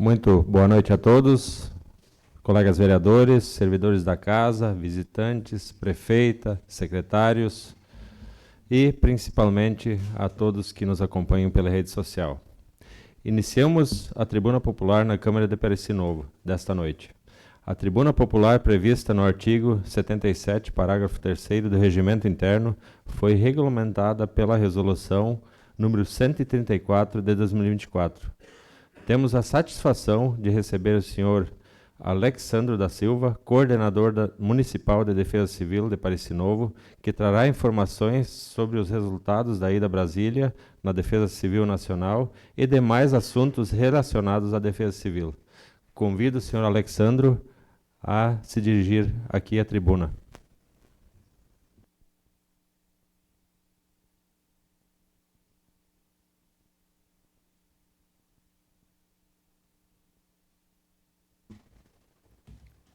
Muito boa noite a todos, colegas vereadores, servidores da casa, visitantes, prefeita, secretários e, principalmente, a todos que nos acompanham pela rede social. Iniciamos a Tribuna Popular na Câmara de Pareci Novo, desta noite. A Tribuna Popular, prevista no artigo 77, parágrafo 3º do Regimento Interno, foi regulamentada pela Resolução número 134 de 2024. Temos a satisfação de receber o senhor Alexandro da Silva, coordenador municipal de Defesa Civil de Pareci Novo, que trará informações sobre os resultados da ida a Brasília na Defesa Civil Nacional e demais assuntos relacionados à Defesa Civil. Convido o senhor Alexandro a se dirigir aqui à tribuna.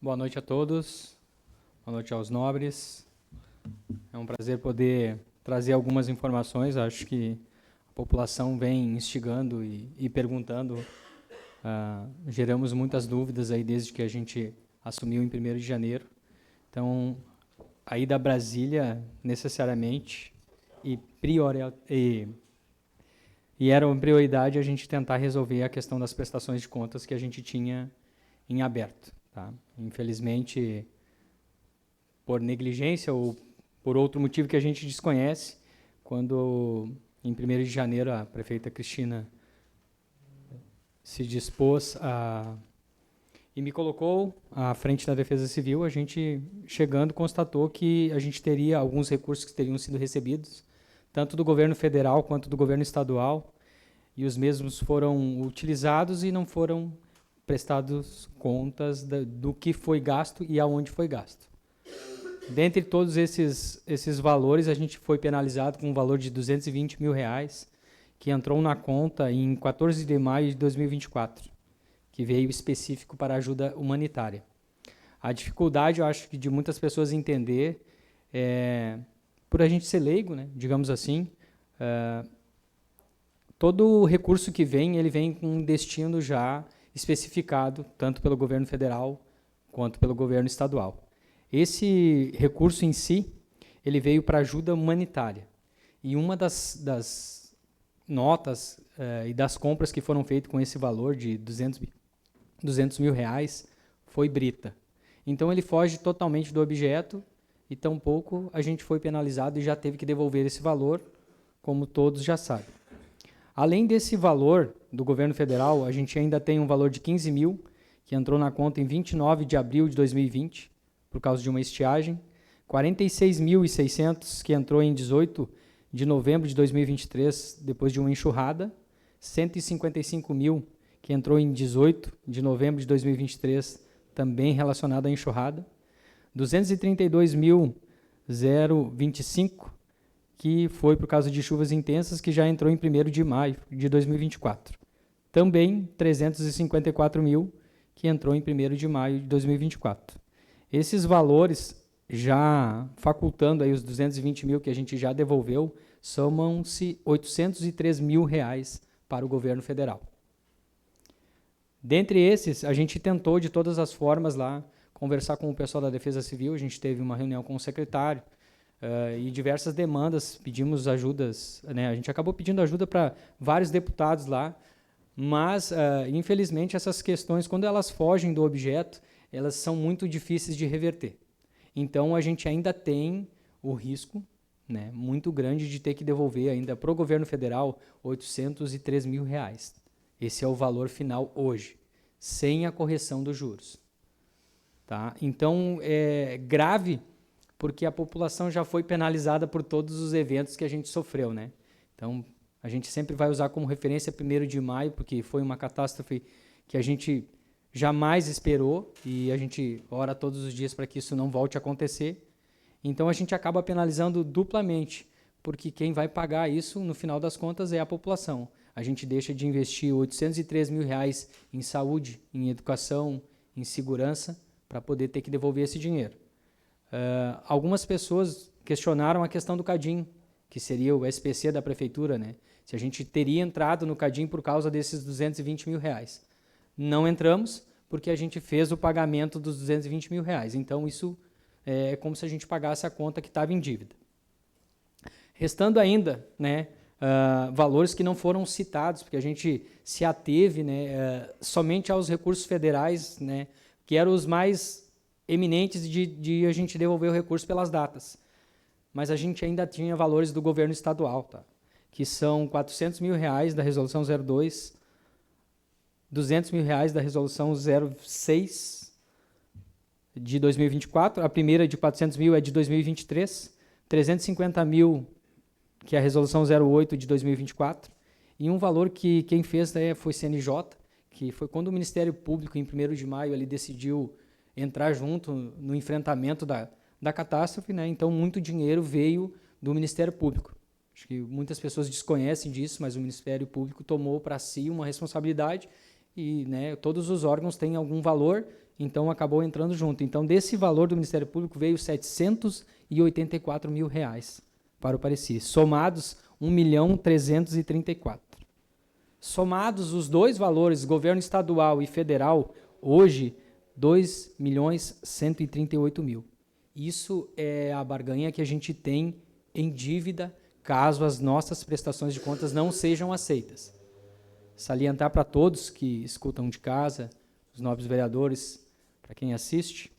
Boa noite a todos, boa noite aos nobres. É um prazer poder trazer algumas informações. Acho que a população vem instigando e perguntando. Geramos muitas dúvidas aí desde que a gente assumiu em 1º de janeiro. Então, a ida a Brasília, necessariamente, e era uma prioridade a gente tentar resolver a questão das prestações de contas que a gente tinha em aberto. Tá? Infelizmente, por negligência ou por outro motivo que a gente desconhece, quando em 1º de janeiro a prefeita Cristina se dispôs e me colocou à frente da Defesa Civil, a gente, chegando, constatou que a gente teria alguns recursos que teriam sido recebidos, tanto do governo federal quanto do governo estadual, e os mesmos foram utilizados e não foram prestados contas do que foi gasto e aonde foi gasto. Dentre todos esses valores, a gente foi penalizado com um valor de R$220 mil, que entrou na conta em 14 de maio de 2024, que veio específico para ajuda humanitária. A dificuldade, eu acho que de muitas pessoas entender, por a gente ser leigo, né, digamos assim, todo o recurso que vem, ele vem com um destino já especificado, tanto pelo governo federal quanto pelo governo estadual. Esse recurso em si, ele veio para ajuda humanitária. E uma das notas e das compras que foram feitas com esse valor de R$200 mil foi brita. Então, ele foge totalmente do objeto e, tampouco, a gente foi penalizado e já teve que devolver esse valor, como todos já sabem. Além desse valor do governo federal, a gente ainda tem um valor de 15 mil, que entrou na conta em 29 de abril de 2020, por causa de uma estiagem, 46.600, que entrou em 18 de novembro de 2023, depois de uma enxurrada, 155 mil, que entrou em 18 de novembro de 2023, também relacionado à enxurrada, 232.025, que foi por causa de chuvas intensas, que já entrou em 1º de maio de 2024. Também 354 mil, que entrou em 1º de maio de 2024. Esses valores, já facultando aí os 220 mil que a gente já devolveu, somam-se 803 mil para o governo federal. Dentre esses, a gente tentou de todas as formas lá conversar com o pessoal da Defesa Civil, a gente teve uma reunião com o secretário, e diversas demandas, pedimos ajudas, né? A gente acabou pedindo ajuda para vários deputados lá, mas, infelizmente, essas questões, quando elas fogem do objeto, elas são muito difíceis de reverter. Então, a gente ainda tem o risco, né, muito grande de ter que devolver ainda para o governo federal 803 mil. Esse é o valor final hoje, sem a correção dos juros. Tá? Então, é grave, porque a população já foi penalizada por todos os eventos que a gente sofreu, né? Então, a gente sempre vai usar como referência 1º de maio, porque foi uma catástrofe que a gente jamais esperou e a gente ora todos os dias para que isso não volte a acontecer. Então, a gente acaba penalizando duplamente, porque quem vai pagar isso, no final das contas, é a população. A gente deixa de investir 803 mil em saúde, em educação, em segurança, para poder ter que devolver esse dinheiro. Algumas pessoas questionaram a questão do CADIM, que seria o SPC da prefeitura, né? Se a gente teria entrado no CADIM por causa desses 220 mil. Não entramos porque a gente fez o pagamento dos R$220 mil. Então, isso é como se a gente pagasse a conta que estava em dívida. Restando ainda, né, valores que não foram citados, porque a gente se ateve, né, somente aos recursos federais, né, que eram os mais eminentes de a gente devolver o recurso pelas datas. Mas a gente ainda tinha valores do governo estadual, tá? Que são R$400 mil da Resolução 02, R$200 mil da Resolução 06 de 2024, a primeira de R$400 mil é de 2023, R$350 mil, que é a Resolução 08 de 2024, e um valor que quem fez foi CNJ, que foi quando o Ministério Público, em 1º de maio, ele decidiu entrar junto no enfrentamento da catástrofe, né? Então, muito dinheiro veio do Ministério Público. Acho que muitas pessoas desconhecem disso, mas o Ministério Público tomou para si uma responsabilidade e, né, todos os órgãos têm algum valor, então acabou entrando junto. Então, desse valor do Ministério Público veio R$784 mil para o Pareci, somados 1.334.000. Somados os dois valores, governo estadual e federal, hoje, 2.138.000. Isso é a barganha que a gente tem em dívida, caso as nossas prestações de contas não sejam aceitas. Salientar para todos que escutam de casa, os nobres vereadores, para quem assiste,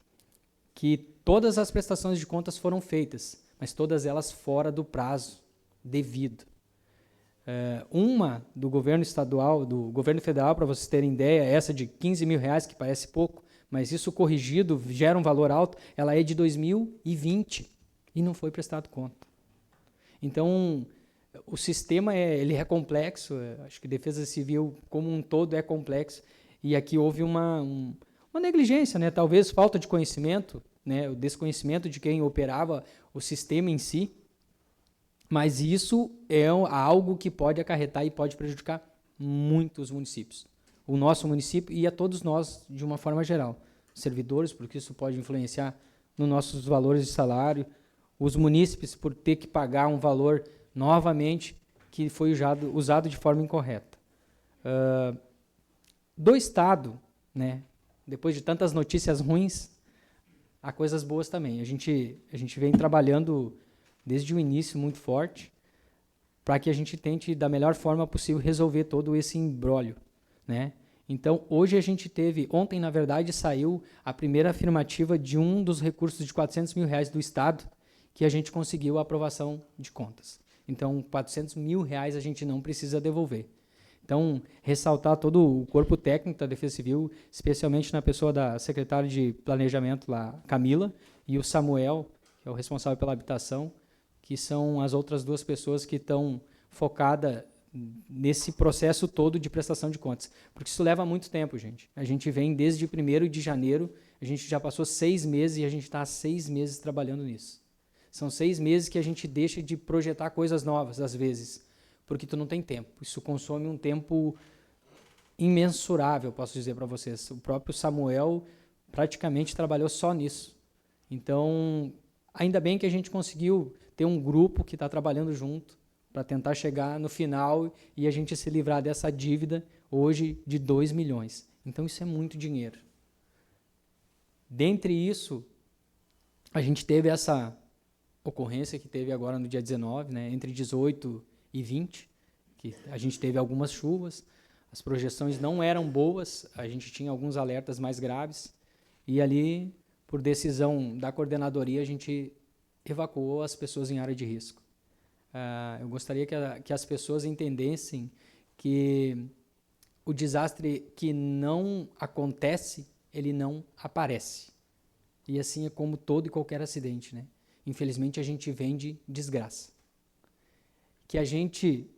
que todas as prestações de contas foram feitas, mas todas elas fora do prazo devido. Uma do governo estadual, do governo federal, para vocês terem ideia, essa de R$15 mil, que parece pouco, mas isso corrigido gera um valor alto, ela é de 2020 e não foi prestado conta. Então, o sistema ele é complexo, acho que defesa civil como um todo é complexo, e aqui houve uma negligência, né? Talvez falta de conhecimento, né? O desconhecimento de quem operava o sistema em si, mas isso é algo que pode acarretar e pode prejudicar muitos municípios. O nosso município e a todos nós, de uma forma geral. Servidores, porque isso pode influenciar nos nossos valores de salário, os munícipes, por ter que pagar um valor novamente que foi usado de forma incorreta. Do Estado, né, depois de tantas notícias ruins, há coisas boas também. A gente vem trabalhando desde o início muito forte para que a gente tente, da melhor forma possível, resolver todo esse imbróglio, né? Então, hoje a gente teve, ontem, na verdade, saiu a primeira afirmativa de um dos recursos de R$400 mil do Estado, que a gente conseguiu a aprovação de contas. Então, R$400 mil a gente não precisa devolver. Então, ressaltar todo o corpo técnico da Defesa Civil, especialmente na pessoa da secretária de Planejamento, lá, Camila, e o Samuel, que é o responsável pela habitação, que são as outras duas pessoas que estão focadas nesse processo todo de prestação de contas. Porque isso leva muito tempo, gente. A gente vem desde 1º de janeiro, a gente já passou 6 meses e a gente está há 6 meses trabalhando nisso. São 6 meses que a gente deixa de projetar coisas novas, às vezes, porque tu não tem tempo. Isso consome um tempo imensurável, posso dizer para vocês. O próprio Samuel praticamente trabalhou só nisso. Então, ainda bem que a gente conseguiu ter um grupo que está trabalhando junto para tentar chegar no final e a gente se livrar dessa dívida hoje de 2 milhões. Então, isso é muito dinheiro. Dentre isso, a gente teve essa ocorrência que teve agora no dia 19, né, entre 18 e 20, que a gente teve algumas chuvas, as projeções não eram boas, a gente tinha alguns alertas mais graves, e ali, por decisão da coordenadoria, a gente evacuou as pessoas em área de risco. Eu gostaria que as pessoas entendessem que o desastre que não acontece, ele não aparece. E assim é como todo e qualquer acidente, né? Infelizmente, a gente vem de desgraça. Que a gente,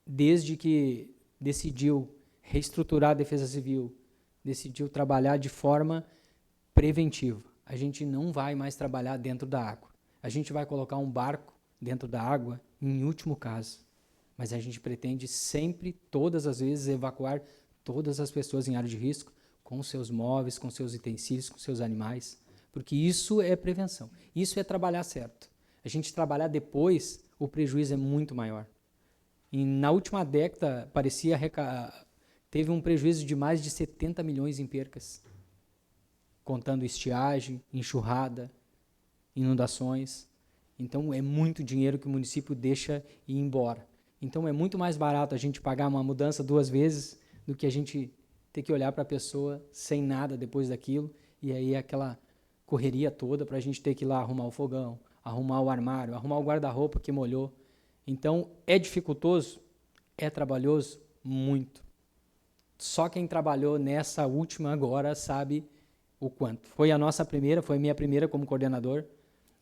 desde que decidiu reestruturar a Defesa Civil, decidiu trabalhar de forma preventiva. A gente não vai mais trabalhar dentro da água. A gente vai colocar um barco dentro da água, em último caso. Mas a gente pretende sempre, todas as vezes, evacuar todas as pessoas em área de risco, com seus móveis, com seus utensílios, com seus animais, porque isso é prevenção. Isso é trabalhar certo. A gente trabalhar depois, o prejuízo é muito maior. E na última década, parecia teve um prejuízo de mais de 70 milhões em percas, contando estiagem, enxurrada, inundações. Então, é muito dinheiro que o município deixa ir embora. Então, é muito mais barato a gente pagar uma mudança 2 vezes do que a gente ter que olhar para a pessoa sem nada depois daquilo, e aí aquela correria toda para a gente ter que ir lá arrumar o fogão, arrumar o armário, arrumar o guarda-roupa que molhou. Então, é dificultoso? É trabalhoso? Muito. Só quem trabalhou nessa última agora sabe o quanto. Foi a nossa primeira, foi a minha primeira como coordenador,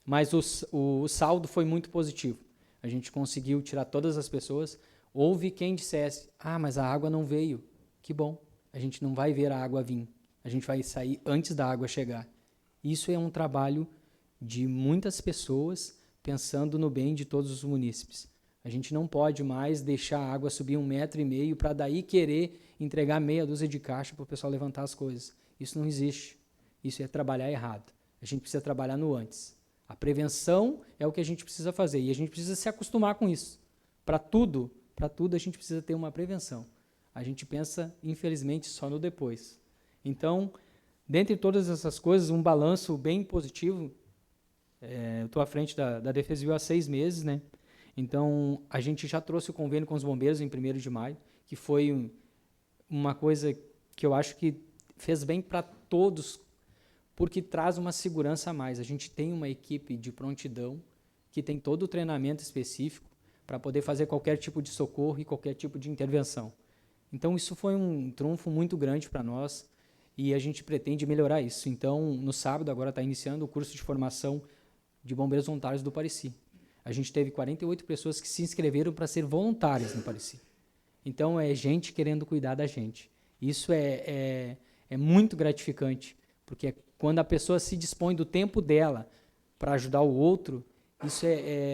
mas o saldo foi muito positivo. A gente conseguiu tirar todas as pessoas. Houve quem dissesse, mas a água não veio. Que bom, a gente não vai ver a água vir. A gente vai sair antes da água chegar. Isso é um trabalho de muitas pessoas pensando no bem de todos os munícipes. A gente não pode mais deixar a água subir 1,5 metro para daí querer entregar meia dúzia de caixa para o pessoal levantar as coisas. Isso não existe. Isso é trabalhar errado. A gente precisa trabalhar no antes. A prevenção é o que a gente precisa fazer e a gente precisa se acostumar com isso. Para tudo a gente precisa ter uma prevenção. A gente pensa, infelizmente, só no depois. Então, dentre todas essas coisas, um balanço bem positivo. Eu estou à frente da Defesa Civil há 6 meses, né? Então, a gente já trouxe o convênio com os bombeiros em 1º de maio, que foi uma coisa que eu acho que fez bem para todos, porque traz uma segurança a mais. A gente tem uma equipe de prontidão que tem todo o treinamento específico para poder fazer qualquer tipo de socorro e qualquer tipo de intervenção. Então, isso foi um trunfo muito grande para nós e a gente pretende melhorar isso. Então, no sábado, agora está iniciando o curso de formação de bombeiros voluntários do Pareci. A gente teve 48 pessoas que se inscreveram para ser voluntárias no Pareci. Então, é gente querendo cuidar da gente. Isso é muito gratificante, porque quando a pessoa se dispõe do tempo dela para ajudar o outro, isso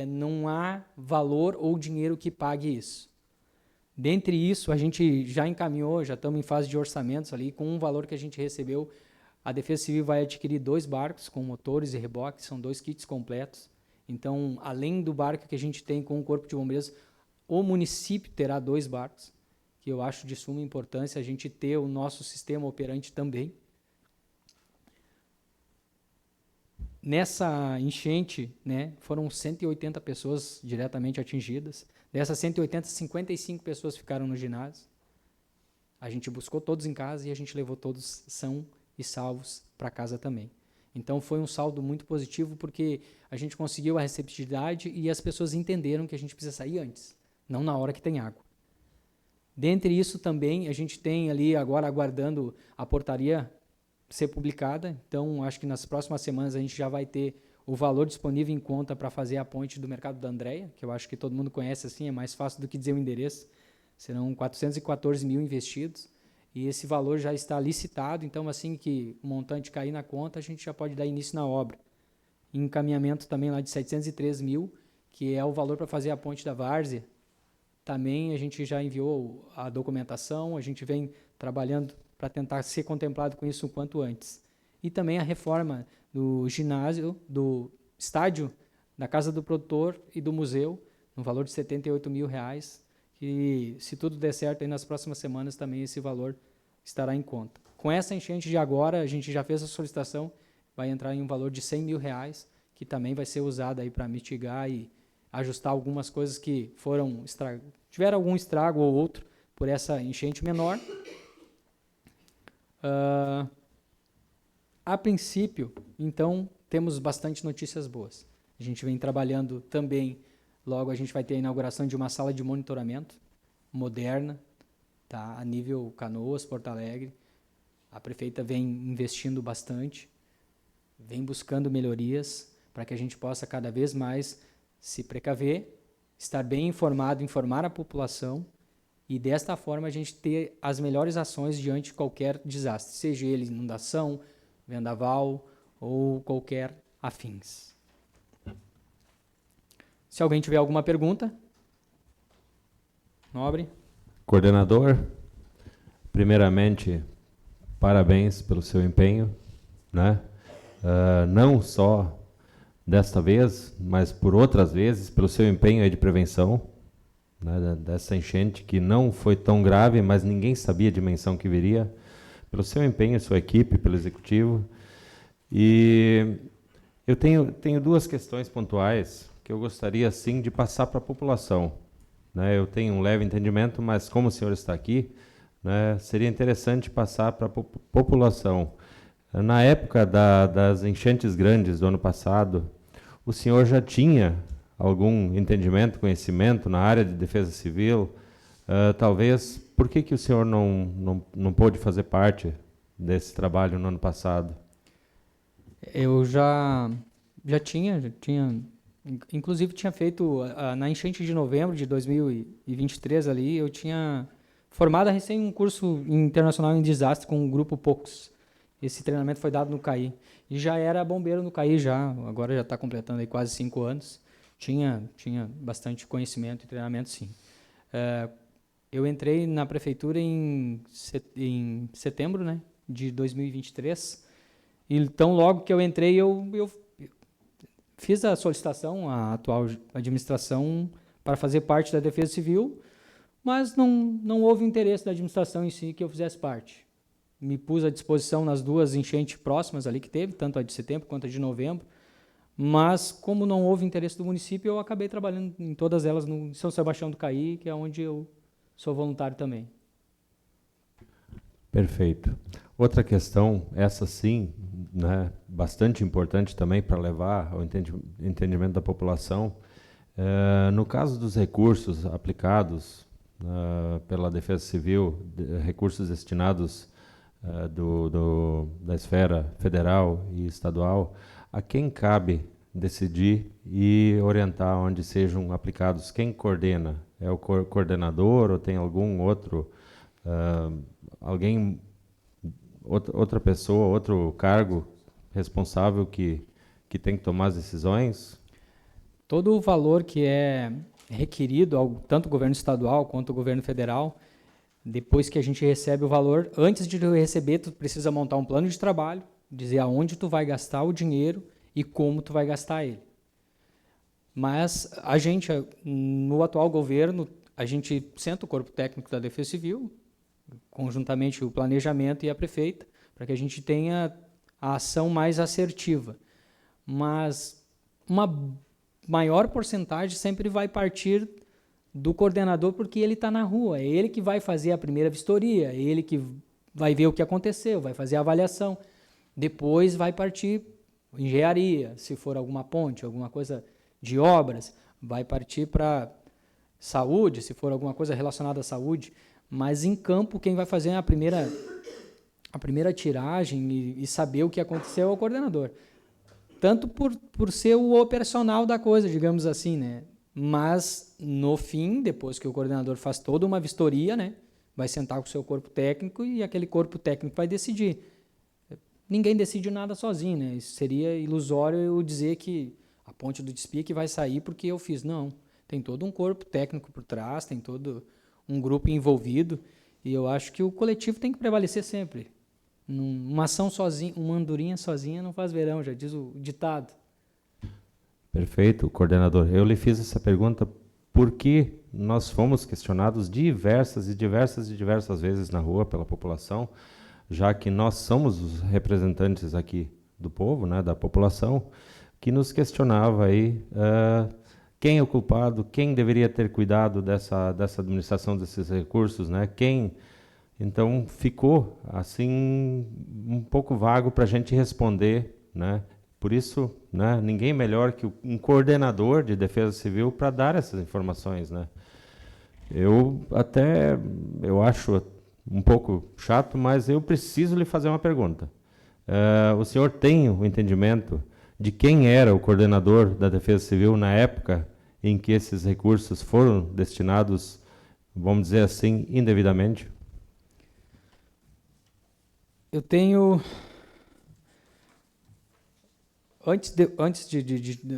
não há valor ou dinheiro que pague isso. Dentre isso, a gente já encaminhou, já estamos em fase de orçamentos ali, com um valor que a gente recebeu, a Defesa Civil vai adquirir 2 barcos com motores e reboques, são 2 kits completos. Então, além do barco que a gente tem com o Corpo de Bombeiros, o município terá 2 barcos, que eu acho de suma importância a gente ter o nosso sistema operante também. Nessa enchente, né, foram 180 pessoas diretamente atingidas. Dessas 180, 55 pessoas ficaram no ginásio. A gente buscou todos em casa e a gente levou todos são e salvos para casa também. Então, foi um saldo muito positivo porque a gente conseguiu a receptividade e as pessoas entenderam que a gente precisa sair antes, não na hora que tem água. Dentre isso também, a gente tem ali agora aguardando a portaria ser publicada, então acho que nas próximas semanas a gente já vai ter o valor disponível em conta para fazer a ponte do Mercado da Andréia, que eu acho que todo mundo conhece assim, é mais fácil do que dizer o endereço. Serão 414 mil investidos e esse valor já está licitado, então assim que o montante cair na conta, a gente já pode dar início na obra. Encaminhamento também lá de 703 mil, que é o valor para fazer a ponte da Várzea. Também a gente já enviou a documentação, a gente vem trabalhando para tentar ser contemplado com isso o quanto antes. E também a reforma do ginásio, do estádio, da Casa do Produtor e do museu, no valor de R$78 mil, que se tudo der certo, aí nas próximas semanas também esse valor estará em conta. Com essa enchente de agora, a gente já fez a solicitação, vai entrar em um valor de R$100 mil, que também vai ser usado aí para mitigar e ajustar algumas coisas que tiveram algum estrago ou outro por essa enchente menor. A princípio, então, temos bastante notícias boas. A gente vem trabalhando também, logo a gente vai ter a inauguração de uma sala de monitoramento moderna, tá, a nível Canoas, Porto Alegre. A prefeita vem investindo bastante, vem buscando melhorias para que a gente possa cada vez mais se precaver, estar bem informado, informar a população e desta forma a gente ter as melhores ações diante de qualquer desastre, seja ele inundação, vendaval ou qualquer afins. Se alguém tiver alguma pergunta, Nobre. Coordenador, primeiramente, parabéns pelo seu empenho, né? Não só desta vez, mas por outras vezes, pelo seu empenho aí de prevenção, né, dessa enchente que não foi tão grave, mas ninguém sabia a dimensão que viria, pelo seu empenho, sua equipe, pelo executivo. E eu tenho duas questões pontuais que eu gostaria, sim, de passar para a população, né? Eu tenho um leve entendimento, mas como o senhor está aqui, né, seria interessante passar para a população. Na época das enchentes grandes do ano passado, o senhor já tinha algum entendimento, conhecimento na área de defesa civil? Talvez, por que o senhor não pôde fazer parte desse trabalho no ano passado? Eu já tinha, inclusive tinha feito, na enchente de novembro de 2023 ali, eu tinha formado recém um curso internacional em desastre com o grupo POCUS. Esse treinamento foi dado no CAI. E já era bombeiro no CAI já, agora já está completando aí quase 5 anos. Tinha bastante conhecimento e treinamento, sim. Eu entrei na prefeitura em setembro, né, de 2023. E tão logo que eu entrei, eu fiz a solicitação à atual administração para fazer parte da Defesa Civil, mas não houve interesse da administração em si que eu fizesse parte. Me pus à disposição nas duas enchentes próximas ali que teve, tanto a de setembro quanto a de novembro, mas como não houve interesse do município, eu acabei trabalhando em todas elas no São Sebastião do Caí, que é onde eu sou voluntário também. Perfeito. Outra questão, essa sim, né, bastante importante também para levar ao entendimento da população, no caso dos recursos aplicados pela Defesa Civil, recursos destinados da esfera federal e estadual, a quem cabe decidir e orientar onde sejam aplicados? Quem coordena? É o coordenador ou tem algum outro, outra pessoa, outro cargo responsável que tem que tomar as decisões? Todo o valor que é requerido, tanto o governo estadual quanto o governo federal, depois que a gente recebe o valor, antes de tu receber, tu precisa montar um plano de trabalho, dizer aonde tu vai gastar o dinheiro e como tu vai gastar ele. Mas a gente, no atual governo, a gente senta o corpo técnico da Defesa Civil, conjuntamente o planejamento e a prefeita, para que a gente tenha a ação mais assertiva. Mas uma maior porcentagem sempre vai partir do coordenador, porque ele está na rua, é ele que vai fazer a primeira vistoria, é ele que vai ver o que aconteceu, vai fazer a avaliação. Depois vai partir engenharia, se for alguma ponte, alguma coisa de obras, vai partir para saúde, se for alguma coisa relacionada à saúde, mas em campo quem vai fazer a primeira tiragem e saber o que aconteceu é o coordenador. Tanto por ser o operacional da coisa, digamos assim, né? Mas, no fim, depois que o coordenador faz toda uma vistoria, né, vai sentar com o seu corpo técnico e aquele corpo técnico vai decidir. Ninguém decide nada sozinho, né? Isso seria ilusório eu dizer que a ponte do Despique vai sair porque eu fiz. Não. Tem todo um corpo técnico por trás, tem todo um grupo envolvido, e eu acho que o coletivo tem que prevalecer sempre. Uma ação sozinha, uma andorinha sozinha não faz verão, já diz o ditado. Perfeito, coordenador. Eu lhe fiz essa pergunta porque nós fomos questionados diversas vezes na rua pela população, já que nós somos os representantes aqui do povo, né, da população, que nos questionava aí quem é o culpado, quem deveria ter cuidado dessa administração desses recursos, né? Então ficou assim um pouco vago para a gente responder, né? Por isso, né, ninguém melhor que um coordenador de defesa civil para dar essas informações, né? Eu acho um pouco chato, mas eu preciso lhe fazer uma pergunta. O senhor tem o entendimento de quem era o coordenador da Defesa Civil na época em que esses recursos foram destinados, vamos dizer assim, indevidamente? Eu tenho...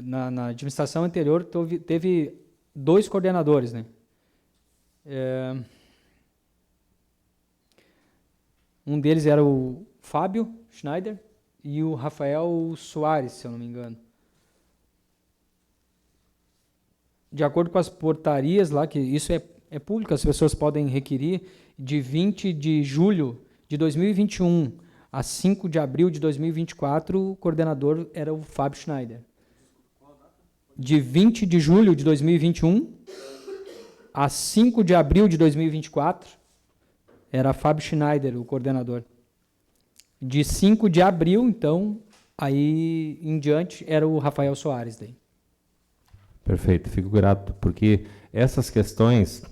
Na administração anterior, teve 2 coordenadores, né? Um deles era o Fábio Schneider e o Rafael Soares, se eu não me engano. de acordo com as portarias lá, que isso é público, as pessoas podem requerir, de 20 de julho de 2021 a 5 de abril de 2024, o coordenador era o Fábio Schneider. De 20 de julho de 2021 a 5 de abril de 2024, era Fábio Schneider, o coordenador. De 5 de abril, então, aí em diante, era o Rafael Soares. Daí. Perfeito, fico grato, porque essas questões,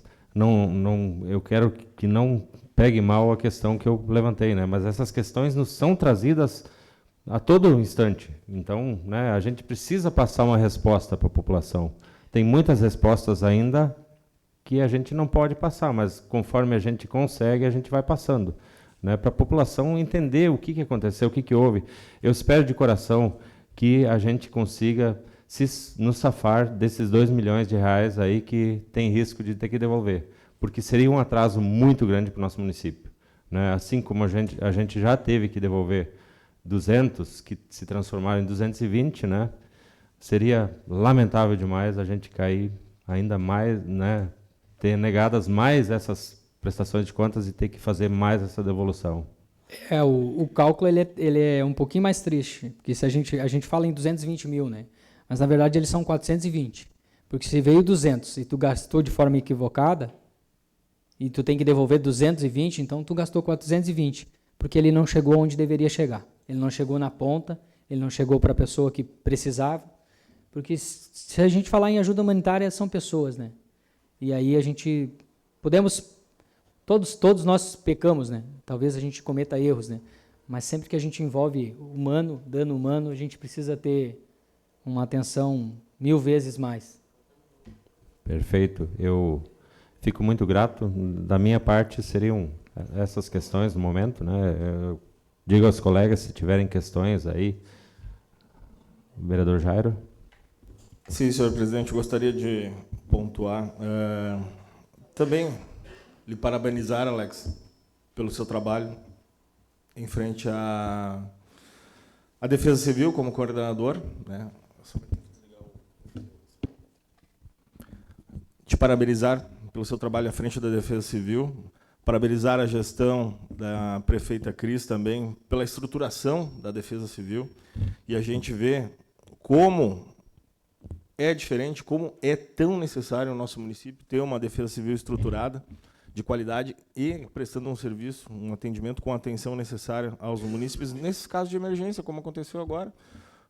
eu quero que não pegue mal a questão que eu levantei, né? Mas essas questões nos são trazidas a todo instante. Então, né, a gente precisa passar uma resposta para a população. Tem muitas respostas ainda que a gente não pode passar, mas conforme a gente consegue, a gente vai passando, né, para a população entender o que aconteceu, o que houve. Eu espero de coração que a gente consiga nos safar desses 2 milhões de reais aí que tem risco de ter que devolver, porque seria um atraso muito grande para o nosso município, né? Assim como a gente já teve que devolver 200, que se transformaram em 220, né? Seria lamentável demais a gente cair ainda mais, né? Ter negadas mais essas prestações de contas e ter que fazer mais essa devolução. O cálculo ele é um pouquinho mais triste, porque se a gente fala em 220 mil, né? Mas na verdade eles são 420, porque se veio 200 e tu gastou de forma equivocada e tu tem que devolver 220, então tu gastou 420, porque ele não chegou onde deveria chegar. Ele não chegou na ponta, ele não chegou para a pessoa que precisava, porque se a gente falar em ajuda humanitária são pessoas, né? E aí a gente podemos todos nós pecamos, né? Talvez a gente cometa erros, né? Mas sempre que a gente envolve dano humano, a gente precisa ter uma atenção 1000 vezes mais. Perfeito. Eu fico muito grato. Da minha parte, seriam essas questões no momento, né? Eu digo aos colegas, se tiverem questões aí. Vereador Jairo. Sim, senhor presidente, gostaria de pontuar. Também lhe parabenizar, Alex, pelo seu trabalho em frente à Defesa Civil como coordenador, né? Te parabenizar pelo seu trabalho à frente da Defesa Civil, parabenizar a gestão da prefeita Cris também pela estruturação da Defesa Civil, e a gente vê como é diferente, como é tão necessário no nosso município ter uma Defesa Civil estruturada, de qualidade e prestando um serviço, um atendimento com a atenção necessária aos munícipes, nesses casos de emergência, como aconteceu agora,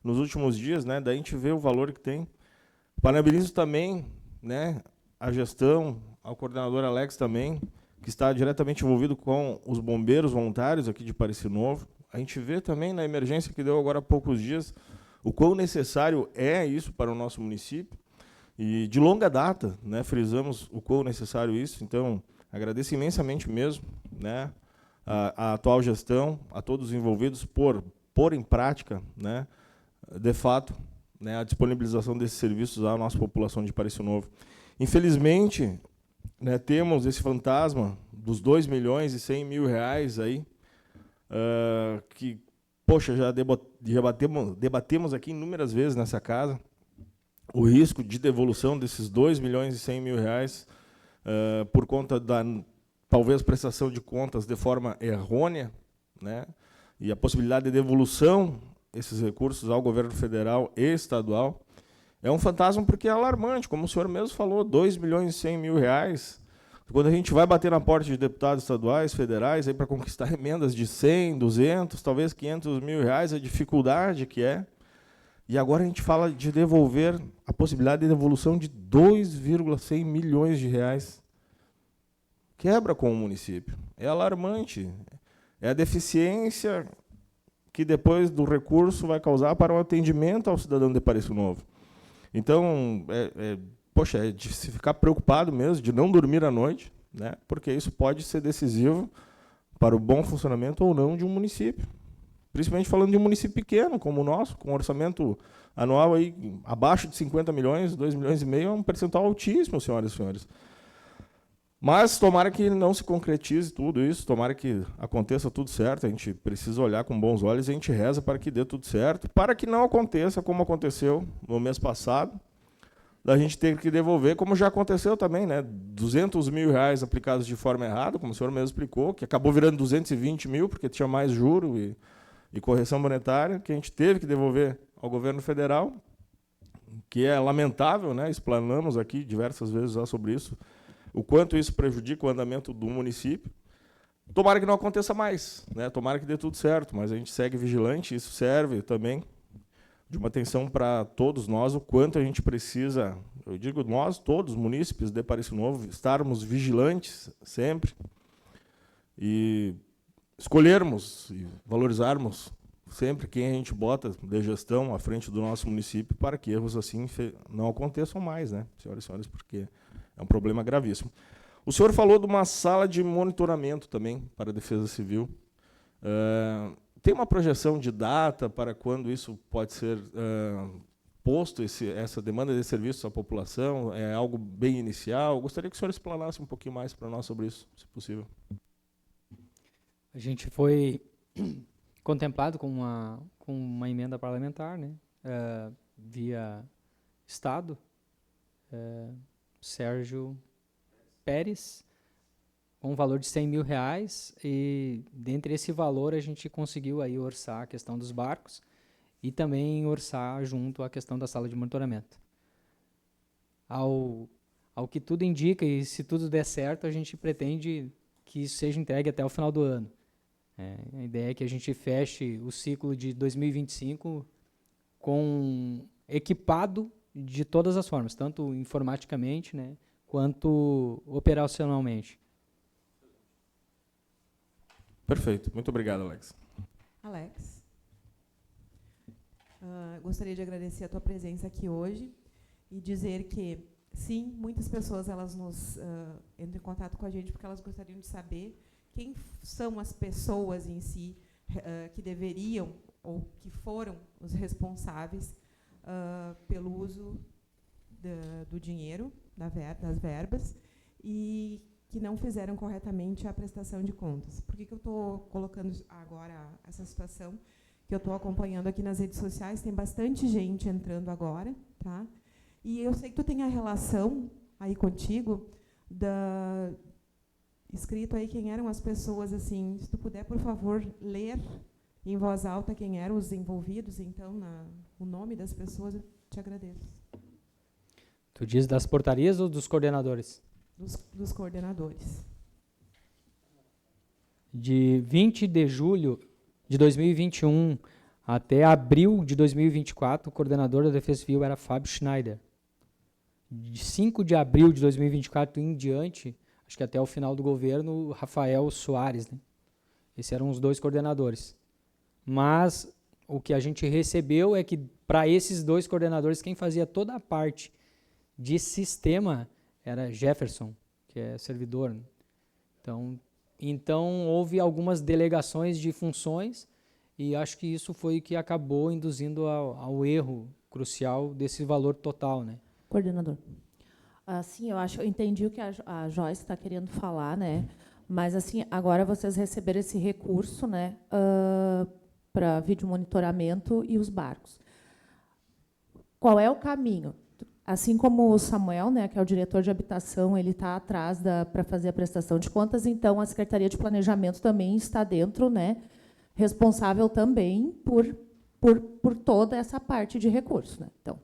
nos últimos dias, né? Daí a gente vê o valor que tem. Parabenizo também, né, a gestão, ao coordenador Alex também, que está diretamente envolvido com os bombeiros voluntários aqui de Parecis Novo. A gente vê também na emergência que deu agora há poucos dias o quão necessário é isso para o nosso município. E de longa data, né, frisamos o quão necessário isso. Então, agradeço imensamente mesmo, né, a atual gestão, a todos os envolvidos por pôr em prática, né, de fato, né, a disponibilização desses serviços à nossa população de Parecis Novo. Infelizmente, né, temos esse fantasma dos 2 milhões e 100 mil reais aí, que, poxa, já debatemos aqui inúmeras vezes nessa casa, o risco de devolução desses 2 milhões e 100 mil reais por conta da, talvez, prestação de contas de forma errônea, né, e a possibilidade de devolução desses recursos ao governo federal e estadual. É um fantasma porque é alarmante, como o senhor mesmo falou, 2 milhões e 100 mil reais. Quando a gente vai bater na porta de deputados estaduais, federais, para conquistar emendas de 100, 200, talvez 500 mil reais, a dificuldade que é. E agora a gente fala de devolver a possibilidade de devolução de 2,100 milhões de reais. Quebra com o município. É alarmante. É a deficiência que depois do recurso vai causar para o atendimento ao cidadão de Parecis Novo. Então, poxa, é de se ficar preocupado mesmo, de não dormir à noite, né, porque isso pode ser decisivo para o bom funcionamento ou não de um município. Principalmente falando de um município pequeno, como o nosso, com um orçamento anual aí, abaixo de 50 milhões, 2 milhões e meio, é um percentual altíssimo, senhoras e senhores. Mas tomara que não se concretize tudo isso, tomara que aconteça tudo certo, a gente precisa olhar com bons olhos e a gente reza para que dê tudo certo, para que não aconteça como aconteceu no mês passado, da gente ter que devolver, como já aconteceu também, né? 200 mil reais aplicados de forma errada, como o senhor mesmo explicou, que acabou virando 220 mil, porque tinha mais juro e correção monetária, que a gente teve que devolver ao governo federal, que é lamentável, né? Explanamos aqui diversas vezes já sobre isso, o quanto isso prejudica o andamento do município. Tomara que não aconteça mais, né? Tomara que dê tudo certo, mas a gente segue vigilante, isso serve também de uma atenção para todos nós, o quanto a gente precisa, eu digo nós, todos, munícipes de Parecis Novo, estarmos vigilantes sempre e escolhermos e valorizarmos sempre quem a gente bota de gestão à frente do nosso município para que erros assim não aconteçam mais, né, senhoras e senhores, porque é um problema gravíssimo. O senhor falou de uma sala de monitoramento também para a Defesa Civil. Tem uma projeção de data para quando isso pode ser posto, essa demanda de serviço à população? É algo bem inicial? Eu gostaria que o senhor explanasse um pouquinho mais para nós sobre isso, se possível. A gente foi contemplado com uma emenda parlamentar, né, via Estado, Sérgio Pérez, com um valor de 100 mil reais, e dentre esse valor a gente conseguiu aí orçar a questão dos barcos e também orçar junto a questão da sala de monitoramento. Ao que tudo indica, e se tudo der certo, a gente pretende que isso seja entregue até o final do ano. A ideia é que a gente feche o ciclo de 2025 equipado de todas as formas, tanto informaticamente, né, quanto operacionalmente. Perfeito. Muito obrigado, Alex. Alex, gostaria de agradecer a tua presença aqui hoje e dizer que, sim, muitas pessoas elas entram em contato com a gente porque elas gostariam de saber quem são as pessoas em si que deveriam ou que foram os responsáveis pelo uso do dinheiro, das verbas, e que não fizeram corretamente a prestação de contas. Por que eu estou colocando agora essa situação? Que eu estou acompanhando aqui nas redes sociais, tem bastante gente entrando agora, tá? E eu sei que tu tem a relação aí contigo escrito aí quem eram as pessoas, assim, se tu puder, por favor, ler em voz alta quem eram os envolvidos, então, o nome das pessoas, eu te agradeço. Tu diz das portarias ou dos coordenadores? Dos coordenadores. De 20 de julho de 2021 até abril de 2024, o coordenador da Defesa Civil era Fábio Schneider. De 5 de abril de 2024 em diante, acho que até o final do governo, Rafael Soares, né? Esses eram os dois coordenadores. Mas o que a gente recebeu é que, para esses dois coordenadores, quem fazia toda a parte de sistema era Jefferson, que é servidor. Né? Então, houve algumas delegações de funções e acho que isso foi o que acabou induzindo ao erro crucial desse valor total. Né? Coordenador. Assim, eu entendi o que a Joyce está querendo falar, né? Mas assim, agora vocês receberam esse recurso, né, para vídeo monitoramento e os barcos. Qual é o caminho? Assim como o Samuel, né, que é o diretor de habitação, ele está atrás para fazer a prestação de contas, então a Secretaria de Planejamento também está dentro, né, responsável também por toda essa parte de recurso. Né? Então,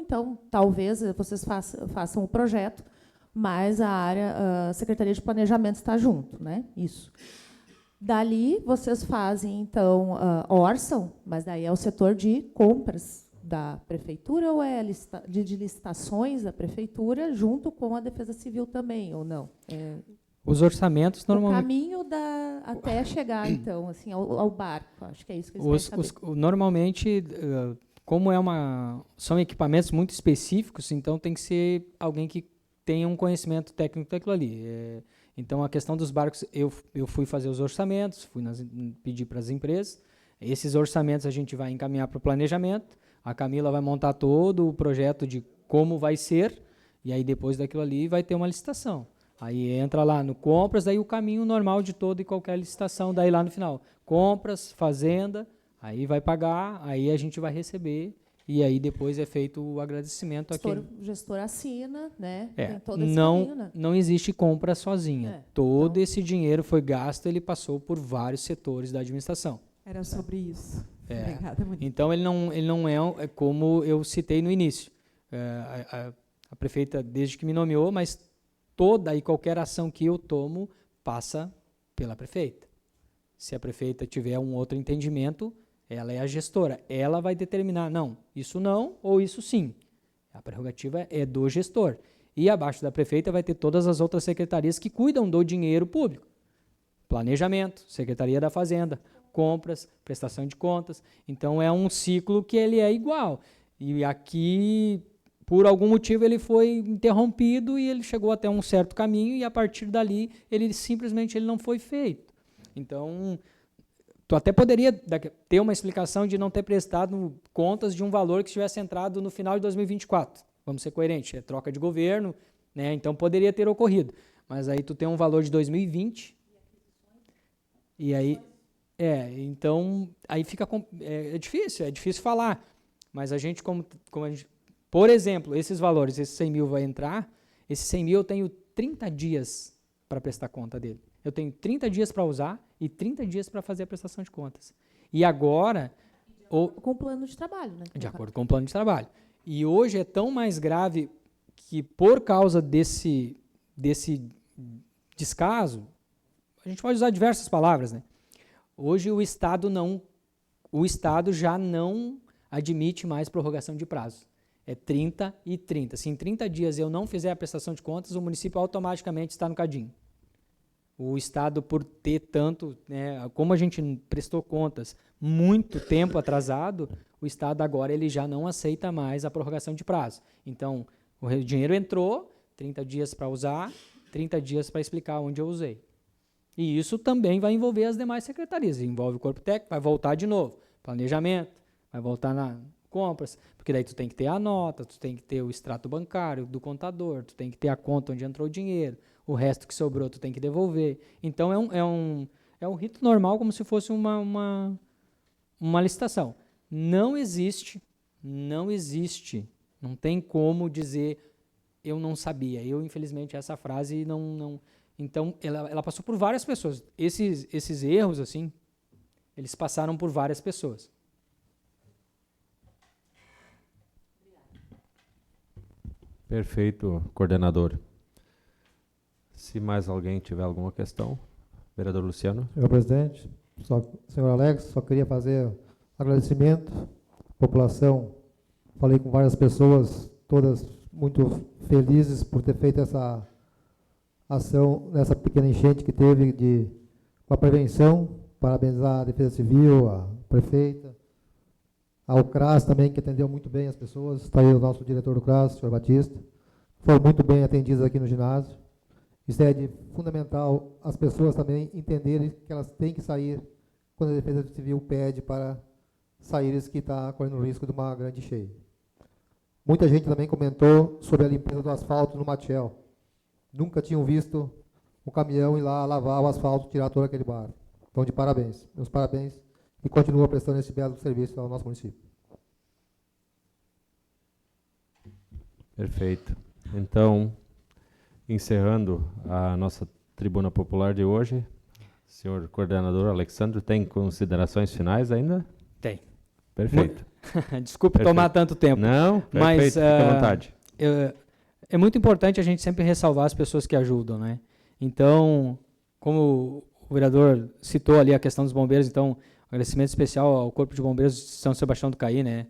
então, talvez vocês façam o projeto, mas a Secretaria de Planejamento está junto. Né? Isso. Dali, vocês fazem, então, orçam, mas daí é o setor de compras da prefeitura ou é de licitações da prefeitura junto com a Defesa Civil também, ou não? Os orçamentos, normalmente... O caminho até chegar, então, assim, ao barco. Acho que é isso que eles querem saber. Normalmente, como são equipamentos muito específicos, então tem que ser alguém que tenha um conhecimento técnico daquilo ali. Então, a questão dos barcos, eu fui fazer os orçamentos, pedir para as empresas. Esses orçamentos a gente vai encaminhar para o planejamento. A Camila vai montar todo o projeto de como vai ser, e aí depois daquilo ali vai ter uma licitação. Aí entra lá no compras, aí o caminho normal de toda e qualquer licitação, daí lá no final. Compras, fazenda, aí vai pagar, aí a gente vai receber e aí depois é feito o agradecimento a quem... O gestor assina, né? É, Tem todo esse caminho, né? não existe compra sozinha. Todo esse dinheiro foi gasto, ele passou por vários setores da administração. Era sobre isso. É. Obrigada, Monique. Então, ele não é como eu citei no início. A prefeita, desde que me nomeou, mas toda e qualquer ação que eu tomo passa pela prefeita. Se a prefeita tiver um outro entendimento, ela é a gestora. Ela vai determinar, não, isso não ou isso sim. A prerrogativa é do gestor. E abaixo da prefeita vai ter todas as outras secretarias que cuidam do dinheiro público. Planejamento, Secretaria da Fazenda, compras, prestação de contas. Então, é um ciclo que ele é igual. E aqui, por algum motivo, ele foi interrompido e ele chegou até um certo caminho e, a partir dali, ele simplesmente não foi feito. Então, tu até poderia ter uma explicação de não ter prestado contas de um valor que estivesse entrado no final de 2024. Vamos ser coerentes, é troca de governo, né? Então, poderia ter ocorrido. Mas aí tu tem um valor de 2020... E aí, então, aí fica, é difícil falar, mas a gente, como a gente, por exemplo, esses valores, esse 100 mil vai entrar, esse 100 mil eu tenho 30 dias para prestar conta dele. Eu tenho 30 dias para usar e 30 dias para fazer a prestação de contas. E agora... Com o plano de trabalho, né? De acordo com o plano de trabalho. E hoje é tão mais grave que, por causa desse descaso, a gente pode usar diversas palavras, né? Hoje o Estado já não admite mais prorrogação de prazo. É 30 e 30. Se em 30 dias eu não fizer a prestação de contas, o município automaticamente está no cadinho. O Estado, por ter tanto, né, como a gente prestou contas muito tempo atrasado, o Estado agora ele já não aceita mais a prorrogação de prazo. Então, o dinheiro entrou, 30 dias para usar, 30 dias para explicar onde eu usei. E isso também vai envolver as demais secretarias. Envolve o corpo técnico, vai voltar de novo. Planejamento, vai voltar na compras, porque daí tu tem que ter a nota, tu tem que ter o extrato bancário do contador, tu tem que ter a conta onde entrou o dinheiro, o resto que sobrou tu tem que devolver. Então é um rito normal, como se fosse uma licitação. Não existe, não tem como dizer eu não sabia. Eu, infelizmente, essa frase não. Então, ela passou por várias pessoas. Esses erros, assim, eles passaram por várias pessoas. Perfeito, coordenador. Se mais alguém tiver alguma questão, vereador Luciano. Senhor presidente, senhor Alex, só queria fazer agradecimento à população. Falei com várias pessoas, todas muito felizes por ter feito essa ação nessa pequena enchente que teve com a prevenção. Parabenizar a Defesa Civil, a prefeita, ao CRAS também, que atendeu muito bem as pessoas. Está aí o nosso diretor do CRAS, o senhor Batista. Foram muito bem atendidos aqui no ginásio. Isso é de fundamental as pessoas também entenderem que elas têm que sair quando a Defesa Civil pede para saíres que está correndo risco de uma grande cheia. Muita gente também comentou sobre a limpeza do asfalto no Matiel. Nunca tinham visto o caminhão ir lá lavar o asfalto, tirar todo aquele barro. Então, de parabéns. Meus parabéns. E continua prestando esse belo serviço ao nosso município. Perfeito. Então, encerrando a nossa tribuna popular de hoje, senhor coordenador Alexandre, tem considerações finais ainda? Tem. Perfeito. Desculpe tomar tanto tempo. Não, perfeito, mas fique à vontade. É muito importante a gente sempre ressalvar as pessoas que ajudam, né? Então, como o vereador citou ali a questão dos bombeiros, então, agradecimento especial ao Corpo de Bombeiros de São Sebastião do Caí, né?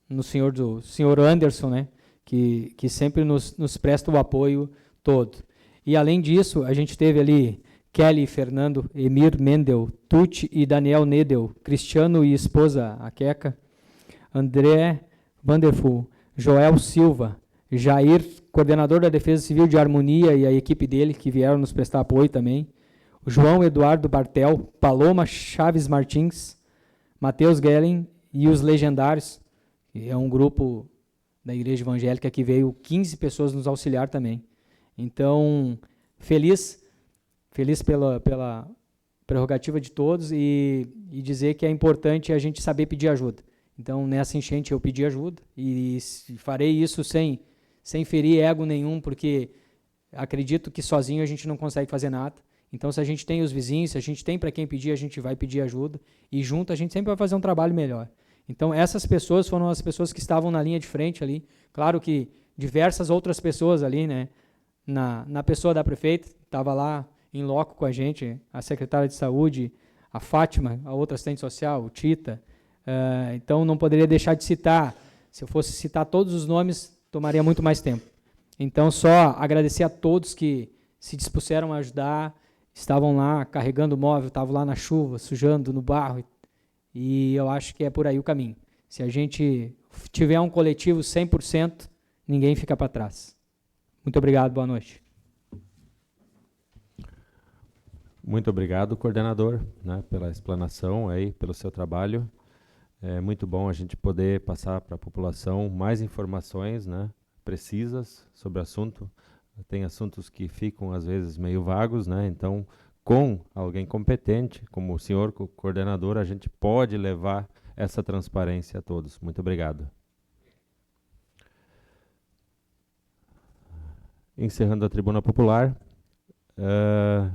No senhor Anderson, né? Que sempre nos presta o apoio todo. E, além disso, a gente teve ali Kelly, Fernando, Emir Mendel, Tuti e Daniel Nedel, Cristiano e esposa, a Queca, André Vanderful, Joel Silva, Jair, coordenador da Defesa Civil de Harmonia e a equipe dele, que vieram nos prestar apoio também, o João Eduardo Bartel, Paloma Chaves Martins, Matheus Gellen e os Legendários, que é um grupo da Igreja Evangélica que veio 15 pessoas nos auxiliar também. Então, feliz pela prerrogativa de todos e dizer que é importante a gente saber pedir ajuda. Então, nessa enchente, eu pedi ajuda e farei isso sem ferir ego nenhum, porque acredito que sozinho a gente não consegue fazer nada. Então, se a gente tem os vizinhos, se a gente tem para quem pedir, a gente vai pedir ajuda e junto a gente sempre vai fazer um trabalho melhor. Então, essas pessoas foram as pessoas que estavam na linha de frente ali. Claro que diversas outras pessoas ali, né, na pessoa da prefeita, estava lá em loco com a gente, a secretária de saúde, a Fátima, a outra assistente social, o Tita. Então, não poderia deixar de citar. Se eu fosse citar todos os nomes, tomaria muito mais tempo. Então, só agradecer a todos que se dispuseram a ajudar, estavam lá carregando o móvel, estavam lá na chuva, sujando no barro. E eu acho que é por aí o caminho. Se a gente tiver um coletivo 100%, ninguém fica para trás. Muito obrigado, boa noite. Muito obrigado, coordenador, né, pela explanação aí, pelo seu trabalho. É muito bom a gente poder passar para a população mais informações, né, precisas sobre o assunto. Tem assuntos que ficam, às vezes, meio vagos, né, então, com alguém competente, como o senhor coordenador, a gente pode levar essa transparência a todos. Muito obrigado. Encerrando a tribuna popular,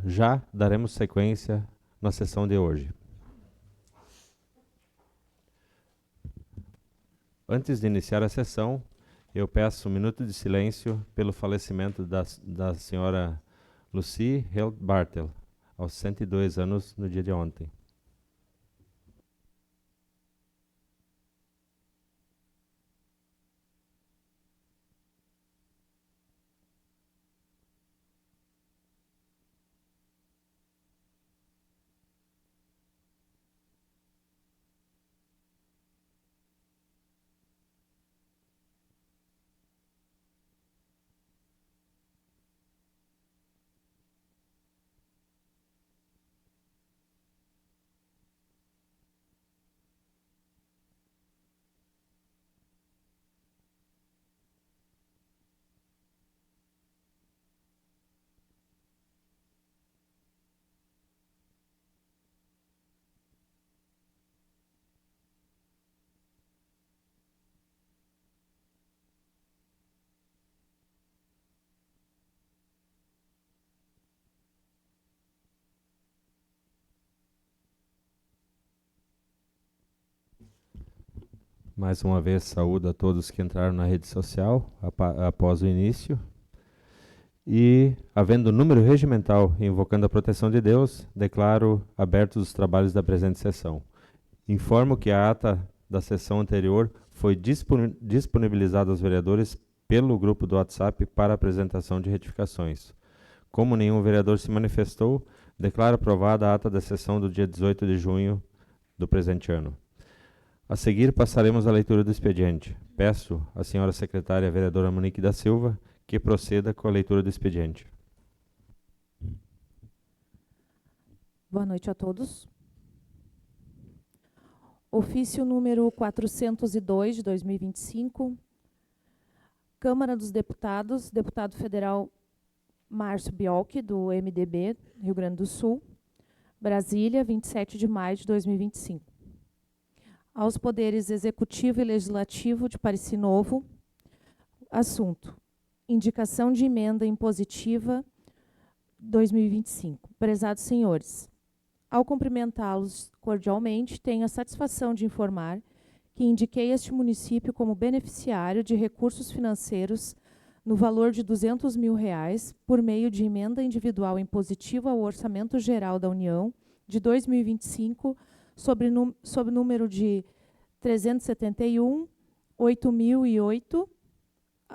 já daremos sequência na sessão de hoje. Antes de iniciar a sessão, eu peço um minuto de silêncio pelo falecimento da senhora Lucy Held Bartel, aos 102 anos no dia de ontem. Mais uma vez, saúdo a todos que entraram na rede social após o início. E, havendo número regimental e invocando a proteção de Deus, declaro abertos os trabalhos da presente sessão. Informo que a ata da sessão anterior foi disponibilizada aos vereadores pelo grupo do WhatsApp para apresentação de retificações. Como nenhum vereador se manifestou, declaro aprovada a ata da sessão do dia 18 de junho do presente ano. A seguir, passaremos à leitura do expediente. Peço à senhora secretária, vereadora Monique da Silva, que proceda com a leitura do expediente. Boa noite a todos. Ofício número 402, de 2025. Câmara dos Deputados, deputado federal Márcio Biolchi, do MDB, Rio Grande do Sul. Brasília, 27 de maio de 2025. Aos poderes executivo e legislativo de Parecis Novo. Assunto: indicação de emenda impositiva 2025. Prezados senhores, ao cumprimentá-los cordialmente, tenho a satisfação de informar que indiquei este município como beneficiário de recursos financeiros no valor de R$200 mil por meio de emenda individual impositiva ao Orçamento Geral da União de 2025, sob número de 371.8.008,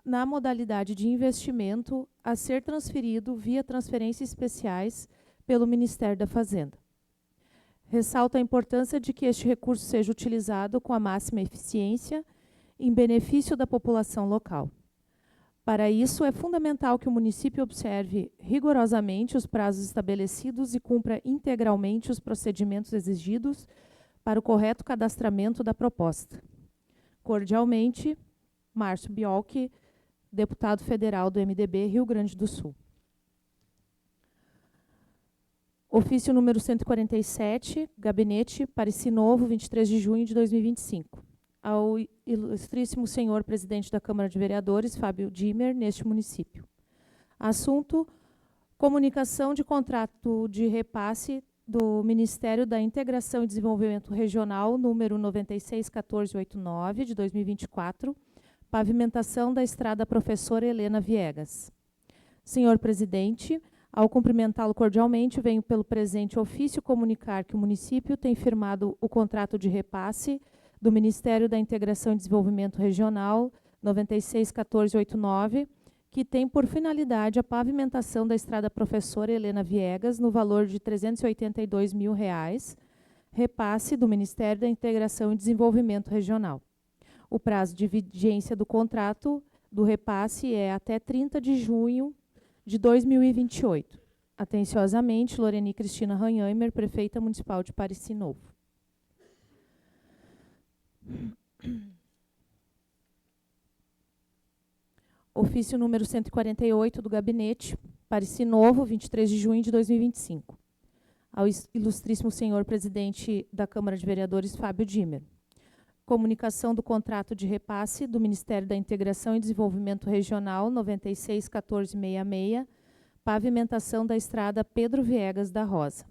na modalidade de investimento a ser transferido via transferências especiais pelo Ministério da Fazenda. Ressalto a importância de que este recurso seja utilizado com a máxima eficiência em benefício da população local. Para isso, é fundamental que o município observe rigorosamente os prazos estabelecidos e cumpra integralmente os procedimentos exigidos para o correto cadastramento da proposta. Cordialmente, Márcio Biolchi, deputado federal do MDB, Rio Grande do Sul. Ofício número 147, Gabinete, Parecis Novo, 23 de junho de 2025. ao ilustríssimo senhor presidente da Câmara de Vereadores, Fábio Dimmer, neste município. Assunto: comunicação de contrato de repasse do Ministério da Integração e Desenvolvimento Regional, número 961489, de 2024, pavimentação da estrada Professora Helena Viegas. Senhor presidente, ao cumprimentá-lo cordialmente, venho pelo presente ofício comunicar que o município tem firmado o contrato de repasse do Ministério da Integração e Desenvolvimento Regional, 961489, que tem por finalidade a pavimentação da estrada Professora Helena Viegas, no valor de R$ 382 mil, repasse do Ministério da Integração e Desenvolvimento Regional. O prazo de vigência do contrato do repasse é até 30 de junho de 2028. Atenciosamente, Loreni Cristina Ranheimer, Prefeita Municipal de Parecis Novo. Ofício número 148 do Gabinete, Parecis Novo, 23 de junho de 2025. Ao ilustríssimo senhor presidente da Câmara de Vereadores, Fábio Dimmer. Comunicação do contrato de repasse do Ministério da Integração e Desenvolvimento Regional, 961466, pavimentação da estrada Pedro Viegas da Rosa.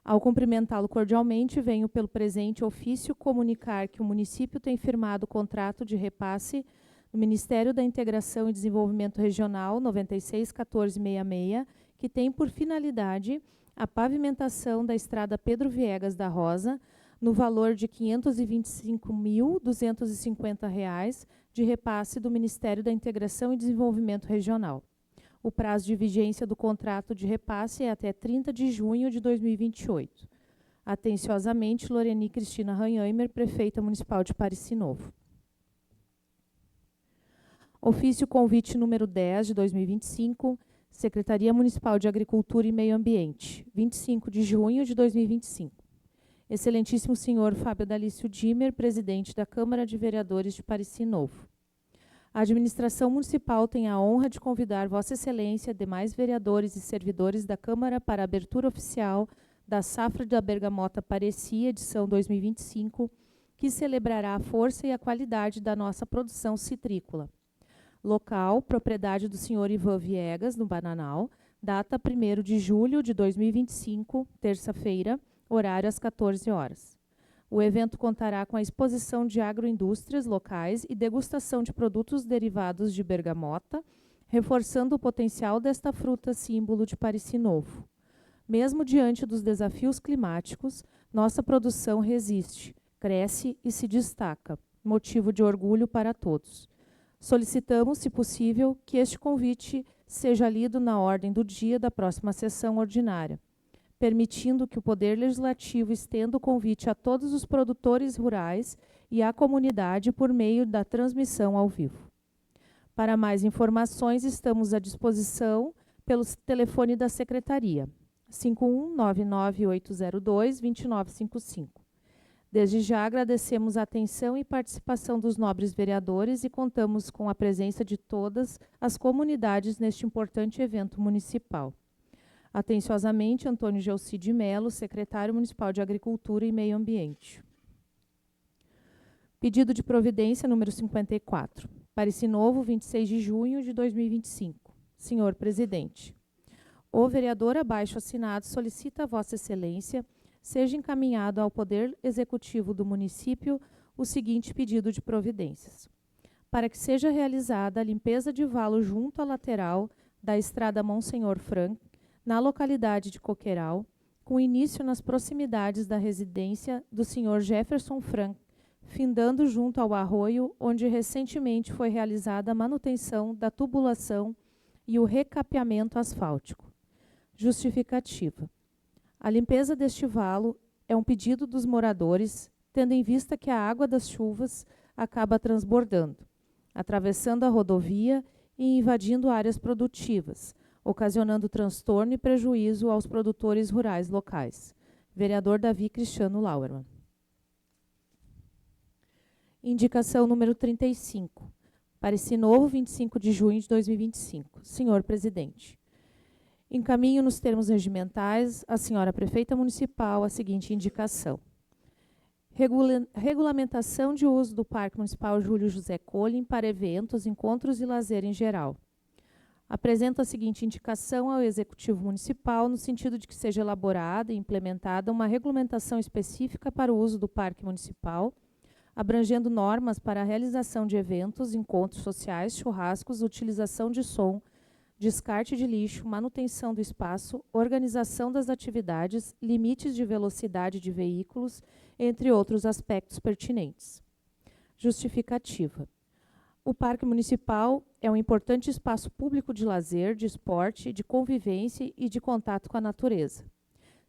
Ao cumprimentá-lo cordialmente, venho pelo presente ofício comunicar que o município tem firmado o contrato de repasse do Ministério da Integração e Desenvolvimento Regional, 961466, que tem por finalidade a pavimentação da estrada Pedro Viegas da Rosa, no valor de R$ 525.250 de repasse do Ministério da Integração e Desenvolvimento Regional. O prazo de vigência do contrato de repasse é até 30 de junho de 2028. Atenciosamente, Loreni Cristina Ranheimer, Prefeita Municipal de Parecis Novo. Ofício convite número 10 de 2025, Secretaria Municipal de Agricultura e Meio Ambiente, 25 de junho de 2025. Excelentíssimo senhor Fábio Dalício Dimmer, presidente da Câmara de Vereadores de Parecis Novo. A administração municipal tem a honra de convidar Vossa Excelência, demais vereadores e servidores da Câmara para a abertura oficial da Safra da Bergamota Parecis, edição 2025, que celebrará a força e a qualidade da nossa produção citrícola. Local, propriedade do senhor Ivan Viegas, no Bananal, data 1º de julho de 2025, terça-feira, horário às 14 horas. O evento contará com a exposição de agroindústrias locais e degustação de produtos derivados de bergamota, reforçando o potencial desta fruta símbolo de Parecis Novo. Mesmo diante dos desafios climáticos, nossa produção resiste, cresce e se destaca, motivo de orgulho para todos. Solicitamos, se possível, que este convite seja lido na ordem do dia da próxima sessão ordinária, permitindo que o Poder Legislativo estenda o convite a todos os produtores rurais e à comunidade por meio da transmissão ao vivo. Para mais informações, estamos à disposição pelo telefone da Secretaria, 51-99802-2955. Desde já agradecemos a atenção e participação dos nobres vereadores e contamos com a presença de todas as comunidades neste importante evento municipal. Atenciosamente, Antônio Gelci de Melo, secretário municipal de Agricultura e Meio Ambiente. Pedido de providência número 54. Parecis Novo, 26 de junho de 2025. Senhor presidente, o vereador abaixo assinado solicita a Vossa Excelência seja encaminhado ao Poder Executivo do município o seguinte pedido de providências. Para que seja realizada a limpeza de valo junto à lateral da estrada Monsenhor Frank, na localidade de Coqueiral, com início nas proximidades da residência do senhor Jefferson Frank, findando junto ao arroio, onde recentemente foi realizada a manutenção da tubulação e o recapeamento asfáltico. Justificativa. A limpeza deste valo é um pedido dos moradores, tendo em vista que a água das chuvas acaba transbordando, atravessando a rodovia e invadindo áreas produtivas, ocasionando transtorno e prejuízo aos produtores rurais locais. Vereador Davi Cristiano Lauermann. Indicação número 35. Parecis Novo, 25 de junho de 2025. Senhor presidente, encaminho nos termos regimentais à senhora prefeita municipal a seguinte indicação. Regulamentação de uso do Parque Municipal Júlio José Colin para eventos, encontros e lazer em geral. Apresenta a seguinte indicação ao Executivo Municipal, no sentido de que seja elaborada e implementada uma regulamentação específica para o uso do Parque Municipal, abrangendo normas para a realização de eventos, encontros sociais, churrascos, utilização de som, descarte de lixo, manutenção do espaço, organização das atividades, limites de velocidade de veículos, entre outros aspectos pertinentes. Justificativa. O Parque Municipal é um importante espaço público de lazer, de esporte, de convivência e de contato com a natureza,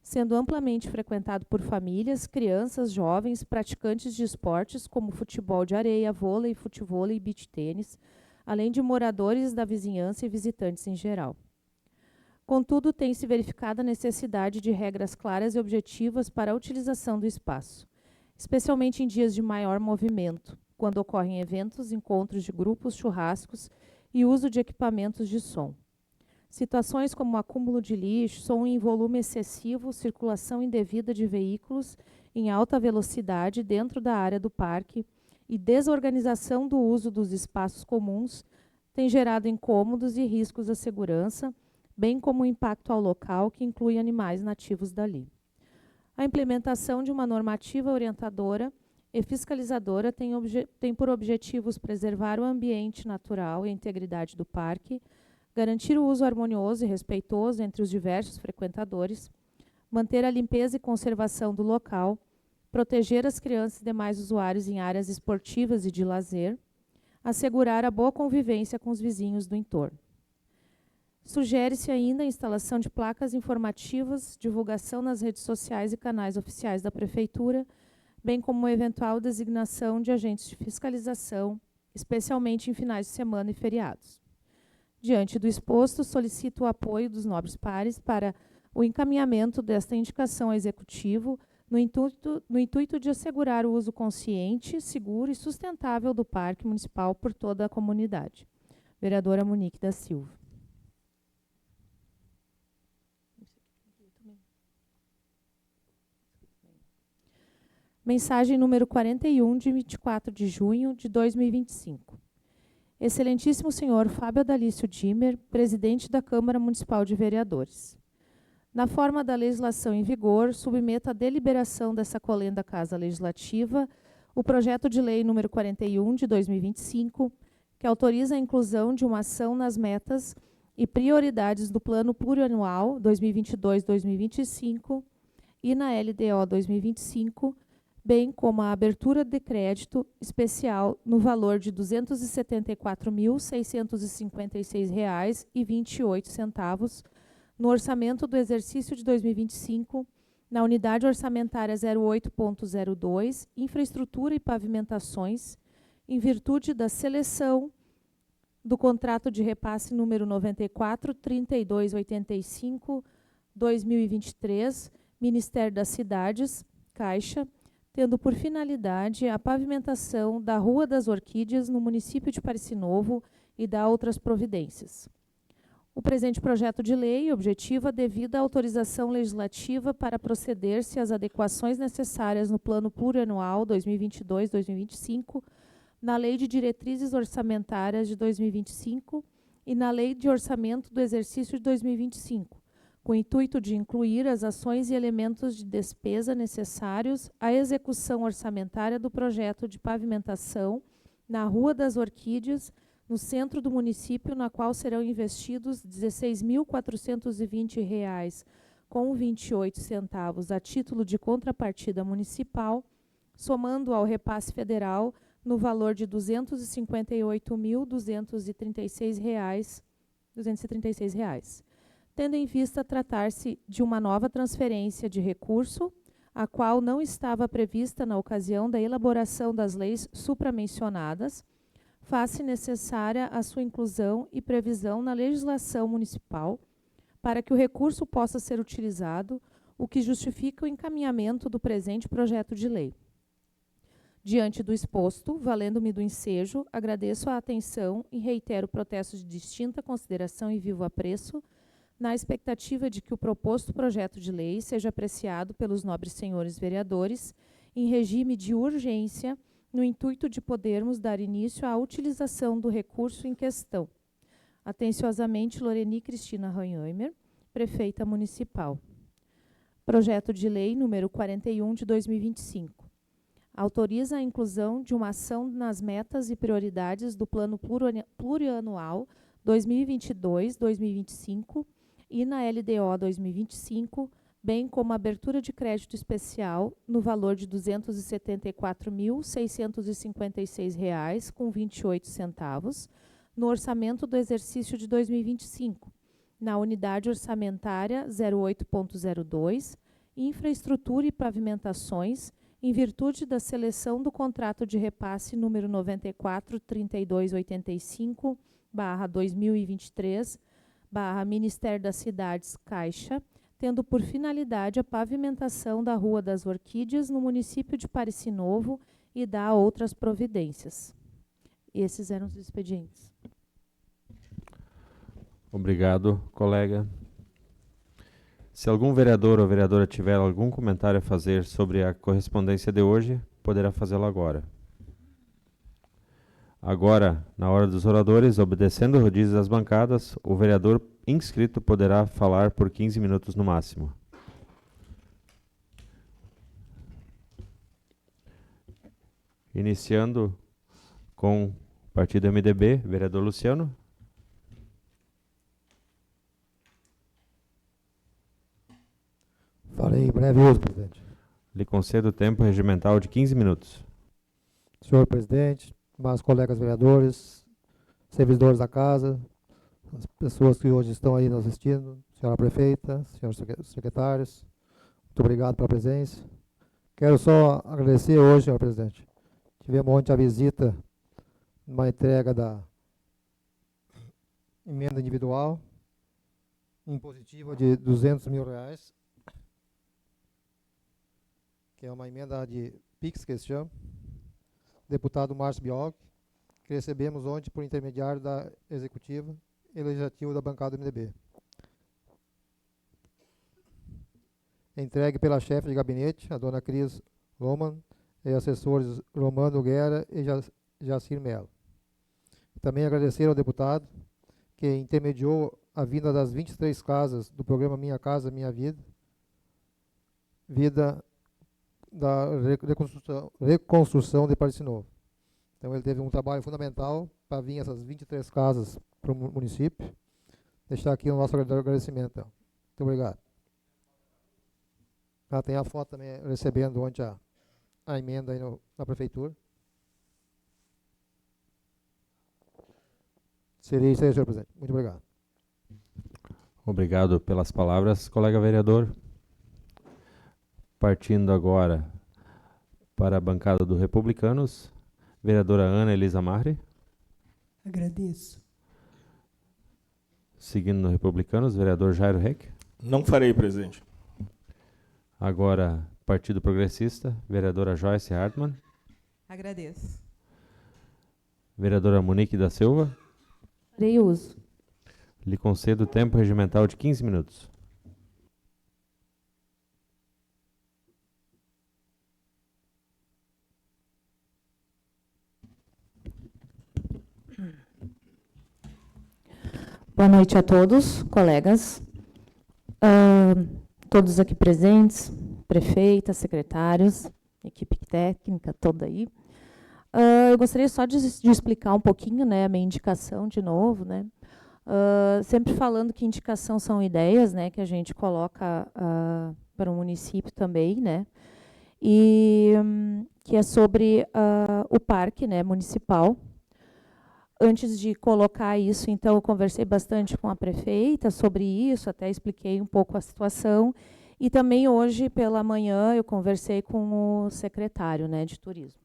sendo amplamente frequentado por famílias, crianças, jovens, praticantes de esportes como futebol de areia, vôlei, futevôlei e beach tênis, além de moradores da vizinhança e visitantes em geral. Contudo, tem-se verificado a necessidade de regras claras e objetivas para a utilização do espaço, especialmente em dias de maior movimento, quando ocorrem eventos, encontros de grupos, churrascos e uso de equipamentos de som. Situações como acúmulo de lixo, som em volume excessivo, circulação indevida de veículos em alta velocidade dentro da área do parque e desorganização do uso dos espaços comuns têm gerado incômodos e riscos à segurança, bem como o impacto ao local, que inclui animais nativos dali. A implementação de uma normativa orientadora e fiscalizadora tem por objetivos preservar o ambiente natural e a integridade do parque, garantir o uso harmonioso e respeitoso entre os diversos frequentadores, manter a limpeza e conservação do local, proteger as crianças e demais usuários em áreas esportivas e de lazer, assegurar a boa convivência com os vizinhos do entorno. Sugere-se ainda a instalação de placas informativas, divulgação nas redes sociais e canais oficiais da Prefeitura, bem como a eventual designação de agentes de fiscalização, especialmente em finais de semana e feriados. Diante do exposto, solicito o apoio dos nobres pares para o encaminhamento desta indicação ao Executivo, no intuito de assegurar o uso consciente, seguro e sustentável do Parque Municipal por toda a comunidade. Vereadora Monique da Silva. Mensagem número 41, de 24 de junho de 2025. Excelentíssimo senhor Fábio Adalício Dimer, presidente da Câmara Municipal de Vereadores. Na forma da legislação em vigor, submeto à deliberação dessa colenda Casa Legislativa o projeto de lei número 41 de 2025, que autoriza a inclusão de uma ação nas metas e prioridades do Plano Plurianual 2022-2025 e na LDO 2025, bem como a abertura de crédito especial no valor de R$ 274.656,28 no orçamento do exercício de 2025, na unidade orçamentária 08.02, infraestrutura e pavimentações, em virtude da seleção do contrato de repasse número 94.3285/2023, Ministério das Cidades, Caixa, tendo por finalidade a pavimentação da Rua das Orquídeas, no município de Parecis Novo, e da outras providências. O presente projeto de lei objetiva a devida autorização legislativa para proceder-se às adequações necessárias no Plano Plurianual 2022-2025, na Lei de Diretrizes Orçamentárias de 2025 e na Lei de Orçamento do Exercício de 2025, com o intuito de incluir as ações e elementos de despesa necessários à execução orçamentária do projeto de pavimentação na Rua das Orquídeas, no centro do município, na qual serão investidos R$ 16.420,28 a título de contrapartida municipal, somando ao repasse federal no valor de R$ 258.236,236, tendo em vista tratar-se de uma nova transferência de recurso, a qual não estava prevista na ocasião da elaboração das leis supramencionadas, faz-se necessária a sua inclusão e previsão na legislação municipal para que o recurso possa ser utilizado, o que justifica o encaminhamento do presente projeto de lei. Diante do exposto, valendo-me do ensejo, agradeço a atenção e reitero o protesto de distinta consideração e vivo apreço, na expectativa de que o proposto projeto de lei seja apreciado pelos nobres senhores vereadores em regime de urgência, no intuito de podermos dar início à utilização do recurso em questão. Atenciosamente, Loreni Cristina Ranheimer, Prefeita Municipal. Projeto de Lei número 41 de 2025. Autoriza a inclusão de uma ação nas metas e prioridades do Plano Plurianual 2022-2025 e na LDO 2025, bem como a abertura de crédito especial no valor de R$ 274.656,28, no orçamento do exercício de 2025, na unidade orçamentária 08.02, infraestrutura e pavimentações, em virtude da seleção do contrato de repasse número 94.3285/2023/Ministério das Cidades Caixa, tendo por finalidade a pavimentação da Rua das Orquídeas no município de Parecis Novo e dá outras providências. Esses eram os expedientes. Obrigado, colega. Se algum vereador ou vereadora tiver algum comentário a fazer sobre a correspondência de hoje, poderá fazê-lo agora. Agora, na hora dos oradores, obedecendo o rodízio das bancadas, o vereador inscrito poderá falar por 15 minutos no máximo. Iniciando com o partido MDB, vereador Luciano. Farei breve uso, presidente. Lhe concedo tempo regimental de 15 minutos. Senhor presidente, mais colegas vereadores, servidores da casa, as pessoas que hoje estão aí nos assistindo, senhora prefeita, senhores secretários, muito obrigado pela presença. Quero só agradecer hoje, senhor presidente. Tivemos ontem a visita, uma entrega da emenda individual, impositiva de R$200 mil, que é uma emenda de PIX, que se chama, deputado Márcio Biog, que recebemos ontem por intermediário da Executiva e Legislativa da bancada do MDB. Entregue pela chefe de gabinete, a dona Cris Loman, e assessores Romano Guerra e Jacir Melo. Também agradecer ao deputado, que intermediou a vinda das 23 casas do programa Minha Casa Minha Vida, da reconstrução de Parecis Novo. Então ele teve um trabalho fundamental para vir essas 23 casas para o município. Deixar aqui o nosso agradecimento. Então. Muito obrigado. Tem a foto também recebendo ontem a emenda aí na prefeitura. Seria isso aí, senhor presidente. Muito obrigado. Obrigado pelas palavras, colega vereador. Partindo agora para a bancada do Republicanos, vereadora Ana Elisa Marri. Agradeço. Seguindo no Republicanos, vereador Jairo Reck. Não farei, presidente. Agora, Partido Progressista, vereadora Joyce Hartmann. Agradeço. Vereadora Monique da Silva. Farei uso. Lhe concedo tempo regimental de 15 minutos. Boa noite a todos, colegas, todos aqui presentes, prefeita, secretários, equipe técnica toda aí. Eu gostaria só de explicar um pouquinho, né, a minha indicação de novo, né, sempre falando que indicação são ideias, né, que a gente coloca para o município também, né, e que é sobre o parque, né, municipal. Antes de colocar isso, então, eu conversei bastante com a prefeita sobre isso, até expliquei um pouco a situação. E também hoje, pela manhã, eu conversei com o secretário, né, de turismo.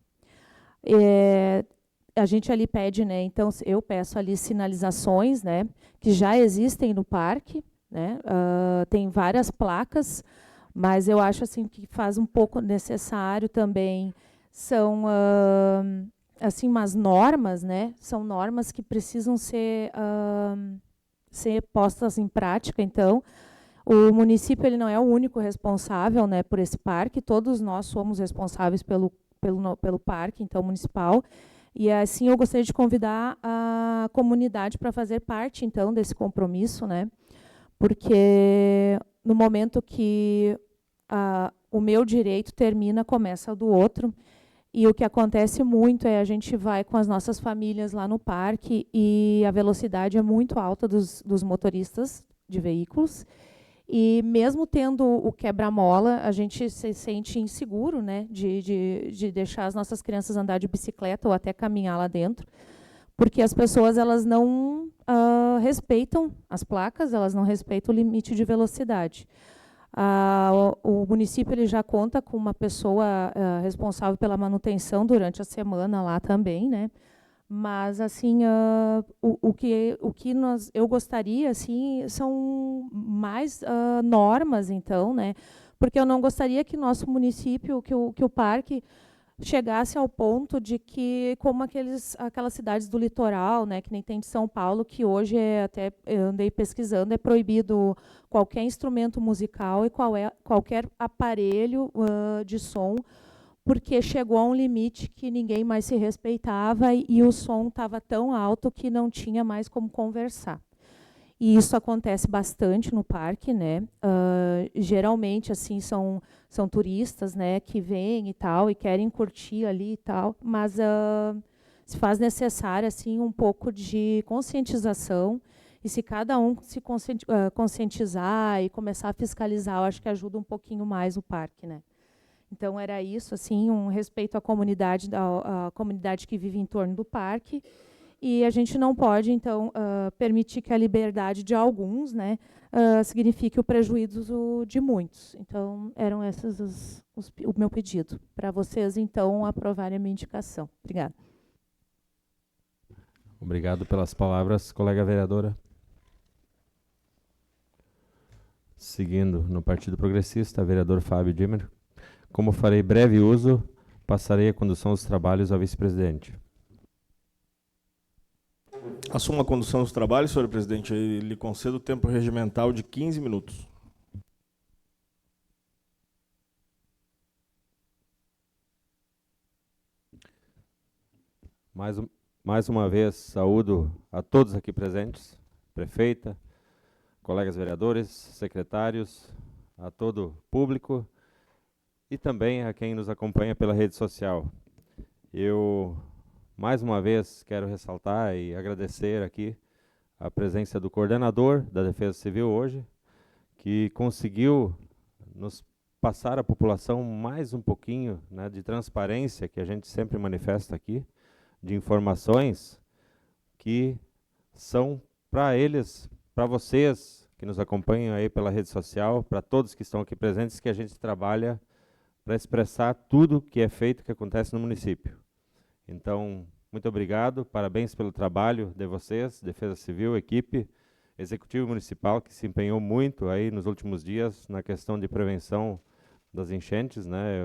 A gente ali pede, né, então, eu peço ali sinalizações, né, que já existem no parque, né, tem várias placas, mas eu acho assim que faz um pouco necessário também, são assim, umas normas, né? São normas que precisam ser postas em prática. Então, O município ele não é o único responsável, né, por esse parque, todos nós somos responsáveis pelo parque, então, municipal. E assim eu gostaria de convidar a comunidade para fazer parte, então, desse compromisso, né, porque no momento que o meu direito termina, começa o do outro. E o que acontece muito é a gente vai com as nossas famílias lá no parque e a velocidade é muito alta dos motoristas de veículos. E mesmo tendo o quebra-mola, a gente se sente inseguro, né, de deixar as nossas crianças andar de bicicleta ou até caminhar lá dentro, porque as pessoas elas não respeitam as placas, elas não respeitam o limite de velocidade. O município ele já conta com uma pessoa responsável pela manutenção durante a semana lá também, né? Mas assim, o que eu gostaria assim são mais normas, então, né? Porque eu não gostaria que nosso município, que o parque chegasse ao ponto de que, como aquelas cidades do litoral, né, que nem tem de São Paulo, que hoje até eu andei pesquisando, é proibido qualquer instrumento musical e qualquer aparelho de som, porque chegou a um limite que ninguém mais se respeitava e o som estava tão alto que não tinha mais como conversar. E isso acontece bastante no parque, né? Geralmente assim são turistas, né, que vêm e tal e querem curtir ali e tal, mas se faz necessário assim um pouco de conscientização, e se cada um se conscientizar e começar a fiscalizar, eu acho que ajuda um pouquinho mais o parque, né? Então era isso, assim, um respeito à comunidade, à comunidade que vive em torno do parque. E a gente não pode, então, permitir que a liberdade de alguns, né, signifique o prejuízo de muitos. Então, eram esses o meu pedido. Para vocês, então, aprovarem a minha indicação. Obrigada. Obrigado pelas palavras, colega vereadora. Seguindo no Partido Progressista, vereador Fábio Dimmer. Como farei breve uso, passarei a condução dos trabalhos ao vice-presidente. Assumo a condução dos trabalhos, senhor presidente. Eu lhe concedo tempo regimental de 15 minutos. Mais uma vez, saúdo a todos aqui presentes, prefeita, colegas vereadores, secretários, a todo o público e também a quem nos acompanha pela rede social. Eu, mais uma vez, quero ressaltar e agradecer aqui a presença do coordenador da Defesa Civil hoje, que conseguiu nos passar à população mais um pouquinho, né, de transparência que a gente sempre manifesta aqui, de informações que são para eles, para vocês que nos acompanham aí pela rede social, para todos que estão aqui presentes, que a gente trabalha para expressar tudo que é feito, que acontece no município. Então, muito obrigado, parabéns pelo trabalho de vocês, Defesa Civil, equipe, Executivo Municipal, que se empenhou muito aí nos últimos dias na questão de prevenção das enchentes, né?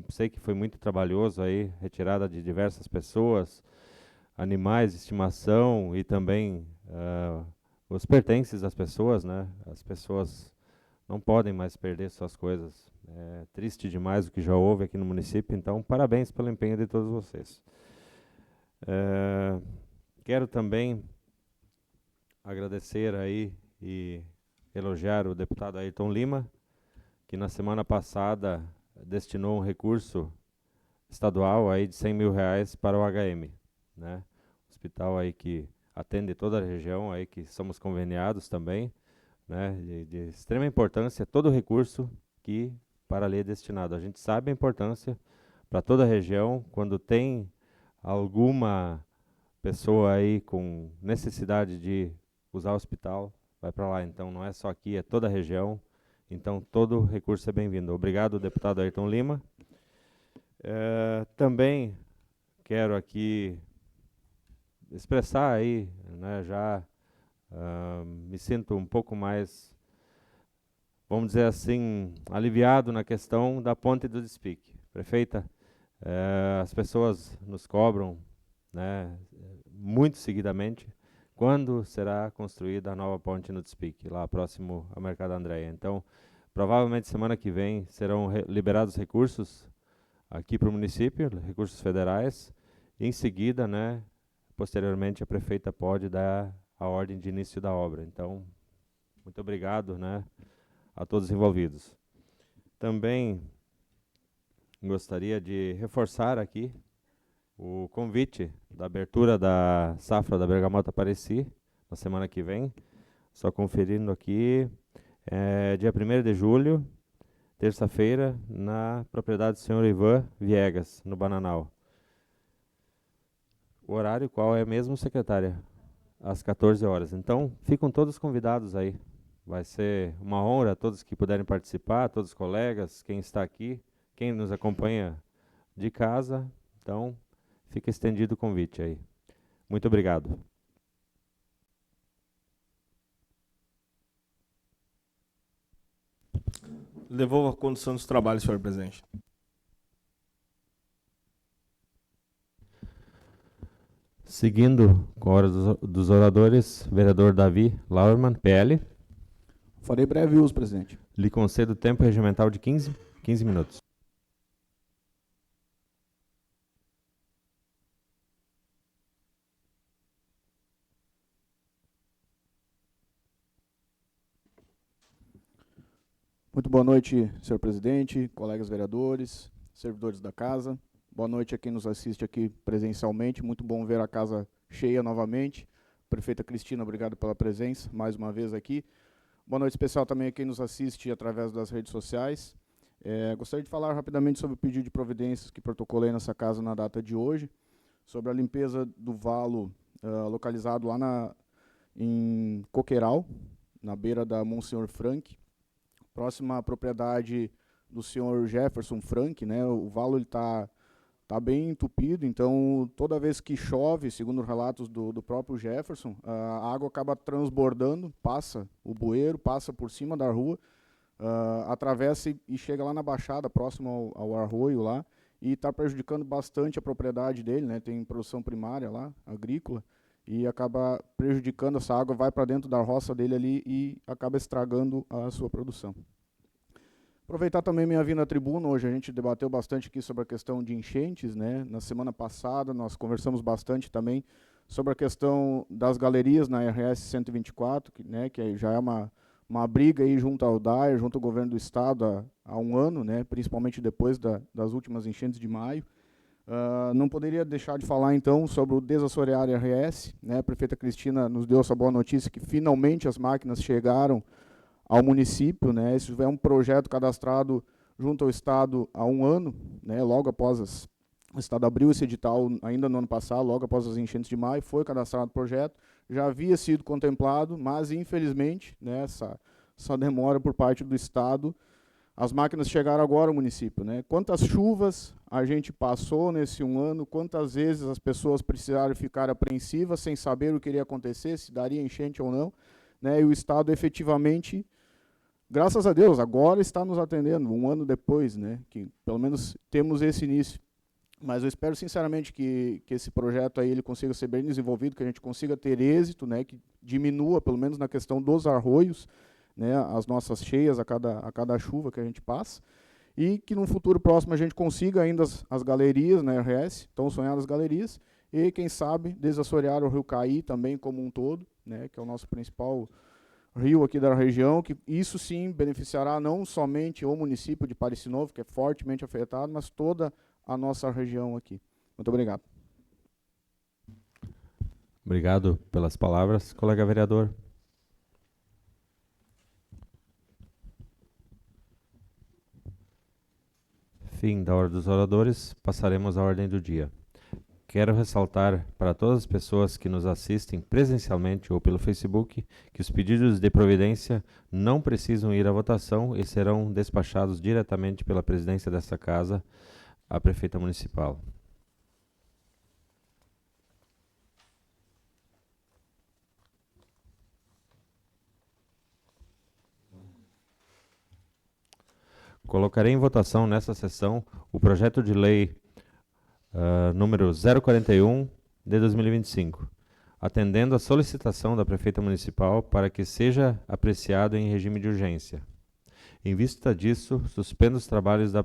Sei que foi muito trabalhoso aí, retirada de diversas pessoas, animais de estimação e também os pertences das pessoas, né? As pessoas não podem mais perder suas coisas. É triste demais o que já houve aqui no município, então parabéns pelo empenho de todos vocês. Quero também agradecer aí e elogiar o deputado Ayrton Lima, que na semana passada destinou um recurso estadual aí de R$100 mil para o HM, né? Hospital aí que atende toda a região, aí que somos conveniados também, né? De extrema importância todo o recurso que para ali é destinado. A gente sabe a importância para toda a região, quando tem alguma pessoa aí com necessidade de usar o hospital, vai para lá. Então não é só aqui, é toda a região. Então todo recurso é bem-vindo. Obrigado, deputado Ayrton Lima. Também quero aqui expressar aí, né, já me sinto um pouco mais, vamos dizer assim, aliviado na questão da ponte do Despique. Prefeita, as pessoas nos cobram, né, muito seguidamente quando será construída a nova ponte no Despique, lá próximo ao Mercado Andréia. Então, provavelmente semana que vem serão liberados recursos aqui para o município, recursos federais. Em seguida, né, posteriormente, a prefeita pode dar a ordem de início da obra. Então, muito obrigado, né, a todos envolvidos. Também gostaria de reforçar aqui o convite da abertura da safra da bergamota Apareci, na semana que vem. Só conferindo aqui, dia 1º de julho, terça-feira, na propriedade do senhor Ivan Viegas, no Bananal. O horário qual é mesmo, secretária? Às 14 horas. Então, ficam todos convidados aí. Vai ser uma honra a todos que puderem participar, todos os colegas, quem está aqui, quem nos acompanha de casa. Então, fica estendido o convite aí. Muito obrigado. Devolvo a condução dos trabalhos, senhor presidente. Seguindo com a hora dos oradores, vereador Davi Lauermann, PL. Farei breve uso, presidente. Lhe concedo tempo regimental de 15 minutos. Muito boa noite, senhor presidente, colegas vereadores, servidores da casa. Boa noite a quem nos assiste aqui presencialmente. Muito bom ver a casa cheia novamente. Prefeita Cristina, obrigado pela presença, mais uma vez aqui. Boa noite especial também a quem nos assiste através das redes sociais. Gostaria de falar rapidamente sobre o pedido de providências que protocolei nessa casa na data de hoje, sobre a limpeza do valo localizado lá em Coqueiral, na beira da Monsenhor Frank, próxima à propriedade do senhor Jefferson Frank, né? O valo está bem entupido, então toda vez que chove, segundo relatos do próprio Jefferson, a água acaba transbordando, passa o bueiro, passa por cima da rua, atravessa e chega lá na Baixada, próximo ao arroio lá, e está prejudicando bastante a propriedade dele, né? Tem produção primária lá, agrícola, e acaba prejudicando, essa água vai para dentro da roça dele ali e acaba estragando a sua produção. Aproveitar também minha vinda à tribuna, hoje a gente debateu bastante aqui sobre a questão de enchentes, né? Na semana passada nós conversamos bastante também sobre a questão das galerias na RS 124, que já é uma briga aí junto ao DAER, junto ao governo do estado há um ano, né? Principalmente depois das últimas enchentes de maio. Não poderia deixar de falar, então, sobre o desassorear RS, né? A prefeita Cristina nos deu essa boa notícia que finalmente as máquinas chegaram ao município, né? Esse é um projeto cadastrado junto ao estado há um ano, né? Logo após o estado abriu esse edital ainda no ano passado, logo após as enchentes de maio, foi cadastrado o projeto, já havia sido contemplado, mas infelizmente, né, essa demora por parte do estado, as máquinas chegaram agora ao município, né? Quantas chuvas a gente passou nesse um ano, quantas vezes as pessoas precisaram ficar apreensivas sem saber o que iria acontecer, se daria enchente ou não, né? E o estado efetivamente, graças a Deus, agora está nos atendendo, um ano depois, né? Que pelo menos temos esse início. Mas eu espero sinceramente que esse projeto aí ele consiga ser bem desenvolvido, que a gente consiga ter êxito, né? Que diminua, pelo menos na questão dos arroios, né, as nossas cheias a cada chuva que a gente passa, e que no futuro próximo a gente consiga ainda as galerias na RS, tão sonhadas galerias, e quem sabe desassorear o rio Caí também como um todo, né, que é o nosso principal rio aqui da região, que isso sim beneficiará não somente o município de Parecis Novo, que é fortemente afetado, mas toda a nossa região aqui. Muito obrigado. Obrigado pelas palavras, colega vereador. Fim da hora dos oradores, passaremos à ordem do dia. Quero ressaltar para todas as pessoas que nos assistem presencialmente ou pelo Facebook que os pedidos de providência não precisam ir à votação e serão despachados diretamente pela presidência desta casa, a prefeita municipal. Colocarei em votação nesta sessão o projeto de lei número 041 de 2025, atendendo à solicitação da prefeita municipal para que seja apreciado em regime de urgência. Em vista disso, suspendo os trabalhos da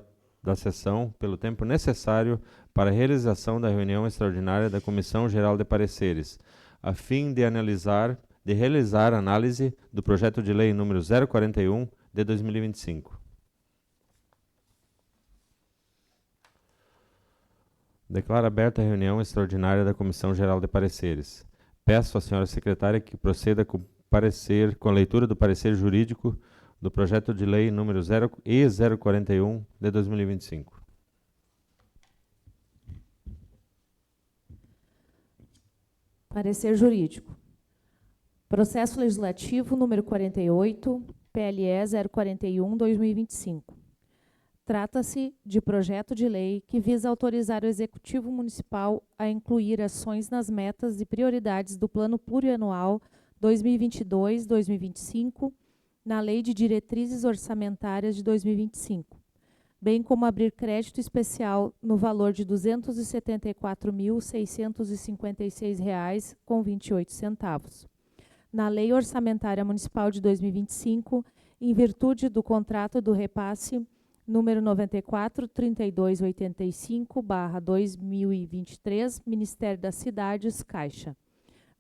sessão pelo tempo necessário para a realização da reunião extraordinária da Comissão Geral de Pareceres, a fim de realizar análise do projeto de lei número 041 de 2025. Declaro aberta a reunião extraordinária da Comissão Geral de Pareceres. Peço à senhora secretária que proceda com a leitura do parecer jurídico do projeto de lei número 041 de 2025. Parecer jurídico. Processo legislativo número 48, PLE 041/2025. Trata-se de projeto de lei que visa autorizar o Executivo Municipal a incluir ações nas metas e prioridades do Plano Plurianual 2022-2025 na Lei de Diretrizes Orçamentárias de 2025, bem como abrir crédito especial no valor de R$ 274.656,28 na Lei Orçamentária Municipal de 2025, em virtude do contrato do repasse número 94-3285/2023, Ministério das Cidades, Caixa,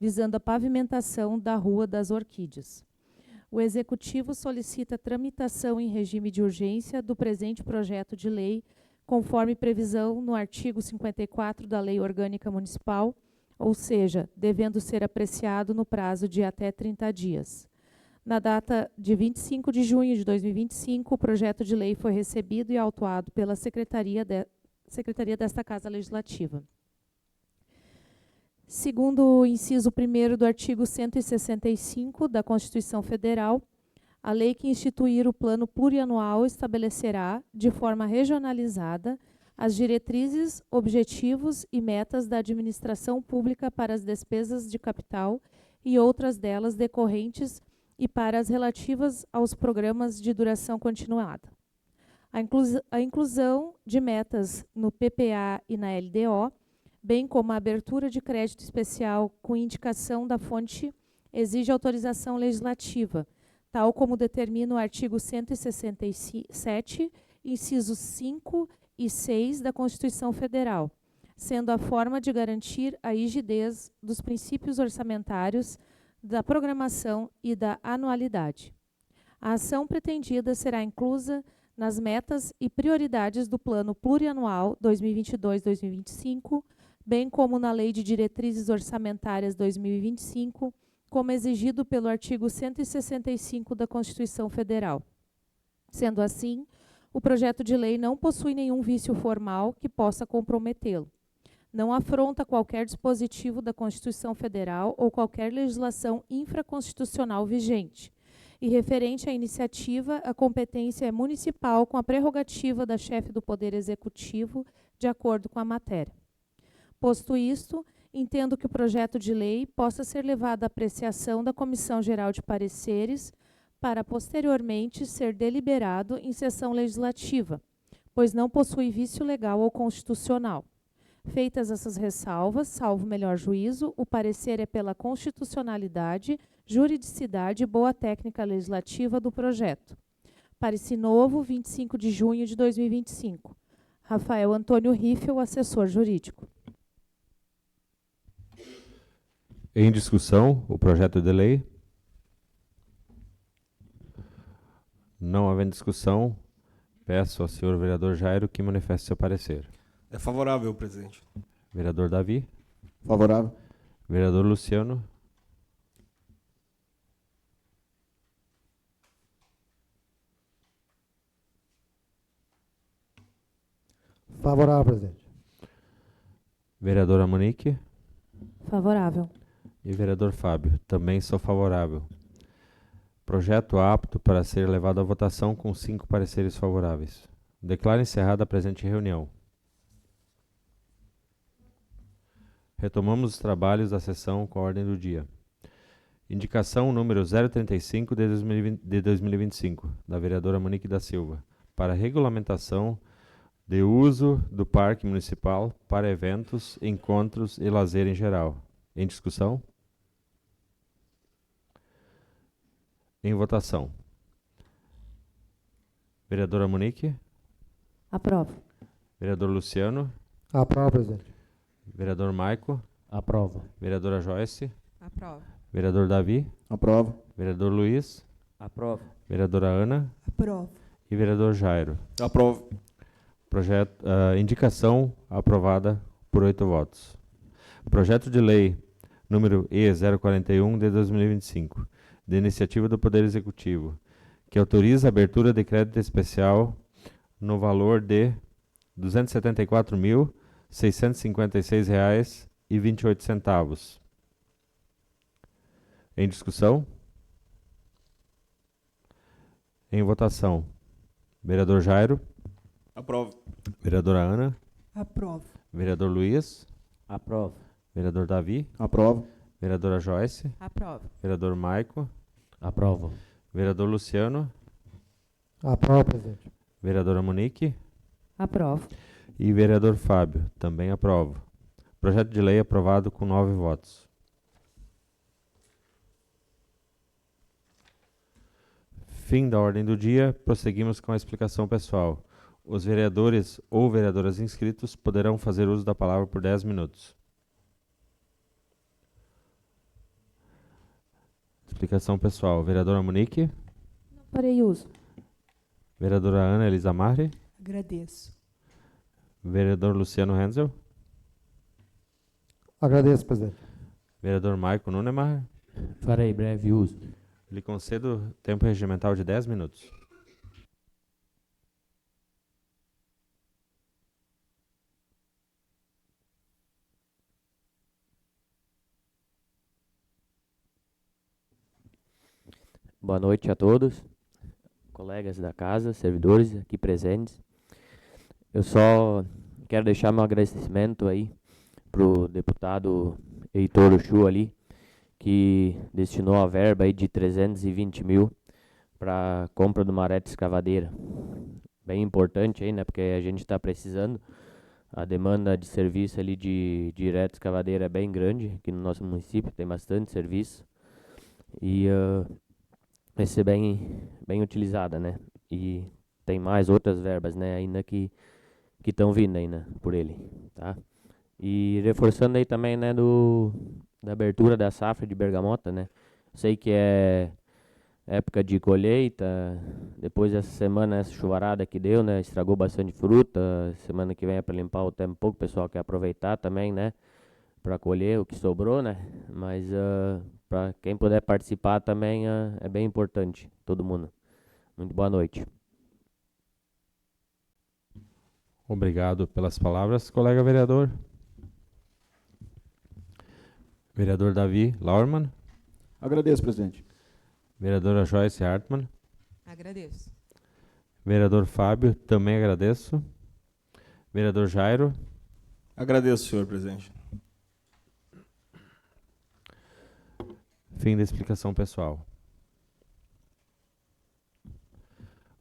visando a pavimentação da Rua das Orquídeas. O Executivo solicita tramitação em regime de urgência do presente projeto de lei, conforme previsão no artigo 54 da Lei Orgânica Municipal, ou seja, devendo ser apreciado no prazo de até 30 dias. Na data de 25 de junho de 2025, o projeto de lei foi recebido e autuado pela Secretaria desta Casa Legislativa. Segundo o inciso 1º do artigo 165 da Constituição Federal, a lei que instituir o Plano Plurianual estabelecerá, de forma regionalizada, as diretrizes, objetivos e metas da administração pública para as despesas de capital e outras delas decorrentes e para as relativas aos programas de duração continuada. A inclusão de metas no PPA e na LDO, bem como a abertura de crédito especial com indicação da fonte, exige autorização legislativa, tal como determina o artigo 167, incisos 5 e 6 da Constituição Federal, sendo a forma de garantir a rigidez dos princípios orçamentários, da programação e da anualidade. A ação pretendida será inclusa nas metas e prioridades do Plano Plurianual 2022-2025, bem como na Lei de Diretrizes Orçamentárias 2025, como exigido pelo artigo 165 da Constituição Federal. Sendo assim, o projeto de lei não possui nenhum vício formal que possa comprometê-lo. Não afronta qualquer dispositivo da Constituição Federal ou qualquer legislação infraconstitucional vigente. E referente à iniciativa, a competência é municipal com a prerrogativa da chefe do Poder Executivo, de acordo com a matéria. Posto isto, entendo que o projeto de lei possa ser levado à apreciação da Comissão Geral de Pareceres para, posteriormente, ser deliberado em sessão legislativa, pois não possui vício legal ou constitucional. Feitas essas ressalvas, salvo melhor juízo, o parecer é pela constitucionalidade, juridicidade e boa técnica legislativa do projeto. Parecer novo, 25 de junho de 2025. Rafael Antônio Riffel, assessor jurídico. Em discussão, o projeto de lei. Não havendo discussão, peço ao senhor vereador Jairo que manifeste seu parecer. É favorável, presidente. Vereador Davi. Favorável. Vereador Luciano. Favorável, presidente. Vereadora Monique. Favorável. E vereador Fábio. Também sou favorável. Projeto apto para ser levado à votação com 5 pareceres favoráveis. Declaro encerrada a presente reunião. Retomamos os trabalhos da sessão com a ordem do dia. Indicação número 035 de 2025, da vereadora Monique da Silva, para regulamentação de uso do Parque Municipal para eventos, encontros e lazer em geral. Em discussão? Em votação. Vereadora Monique. Aprovo. Vereador Luciano. Aprovo, presidente. Vereador Maico. Aprovo. Vereadora Joyce. Aprovo. Vereador Davi. Aprovo. Vereador Luiz. Aprovo. Vereadora Ana. Aprovo. E vereador Jairo. Aprovo. Indicação aprovada por 8 votos. Projeto de lei número E041 de 2025, de iniciativa do Poder Executivo, que autoriza a abertura de crédito especial no valor de R$ 274.656,28. Em discussão? Em votação. Vereador Jairo. Aprovo. Vereadora Ana. Aprovo. Vereador Luiz. Aprovo. Vereador Davi. Aprovo. Vereadora Joyce. Aprovo. Vereador Maico. Aprovo. Vereador Luciano. Aprovo, presidente. Vereadora Monique. Aprovo. E vereador Fábio. Também aprovo. Projeto de lei aprovado com 9 votos. Fim da ordem do dia. Prosseguimos com a explicação pessoal. Os vereadores ou vereadoras inscritos poderão fazer uso da palavra por 10 minutos. Explicação pessoal. Vereadora Monique. Farei uso. Vereadora Ana Elisa Marri. Agradeço. Vereador Luciano Henzel. Agradeço, presidente. Vereador Maico Nunemar. Farei breve uso. Lhe concedo tempo regimental de 10 minutos. Boa noite a todos, colegas da casa, servidores aqui presentes. Eu só quero deixar meu agradecimento aí pro deputado Heitor Uchu ali, que destinou a verba aí de 320 mil para compra de uma reta escavadeira. Bem importante aí, né, porque a gente está precisando. A demanda de serviço ali de reta escavadeira é bem grande aqui no nosso município, tem bastante serviço. E vai ser bem utilizada, né? E tem mais outras verbas, né, ainda que estão vindo ainda por ele, tá? E reforçando aí também, né, da abertura da safra de bergamota, né? Sei que é época de colheita, depois dessa semana, essa chuvarada que deu, né, estragou bastante fruta. Semana que vem é para limpar o tempo pouco, o pessoal quer aproveitar também, né, para colher o que sobrou, né? Mas para quem puder participar também é bem importante, todo mundo. Muito boa noite. Obrigado pelas palavras, colega vereador. Vereador Davi Lauermann. Agradeço, presidente. Vereadora Joyce Hartmann. Agradeço. Vereador Fábio, também agradeço. Vereador Jairo. Agradeço, senhor presidente. Fim da explicação pessoal.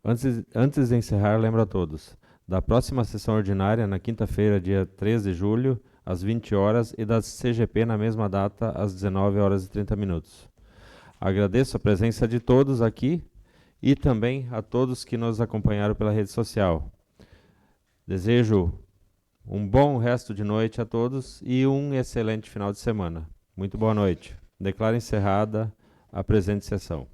Antes de encerrar, lembro a todos da próxima sessão ordinária, na quinta-feira, dia 13 de julho, às 20 horas, e da CGP na mesma data, às 19 horas e 30 minutos. Agradeço a presença de todos aqui e também a todos que nos acompanharam pela rede social. Desejo um bom resto de noite a todos e um excelente final de semana. Muito boa noite. Declaro encerrada a presente sessão.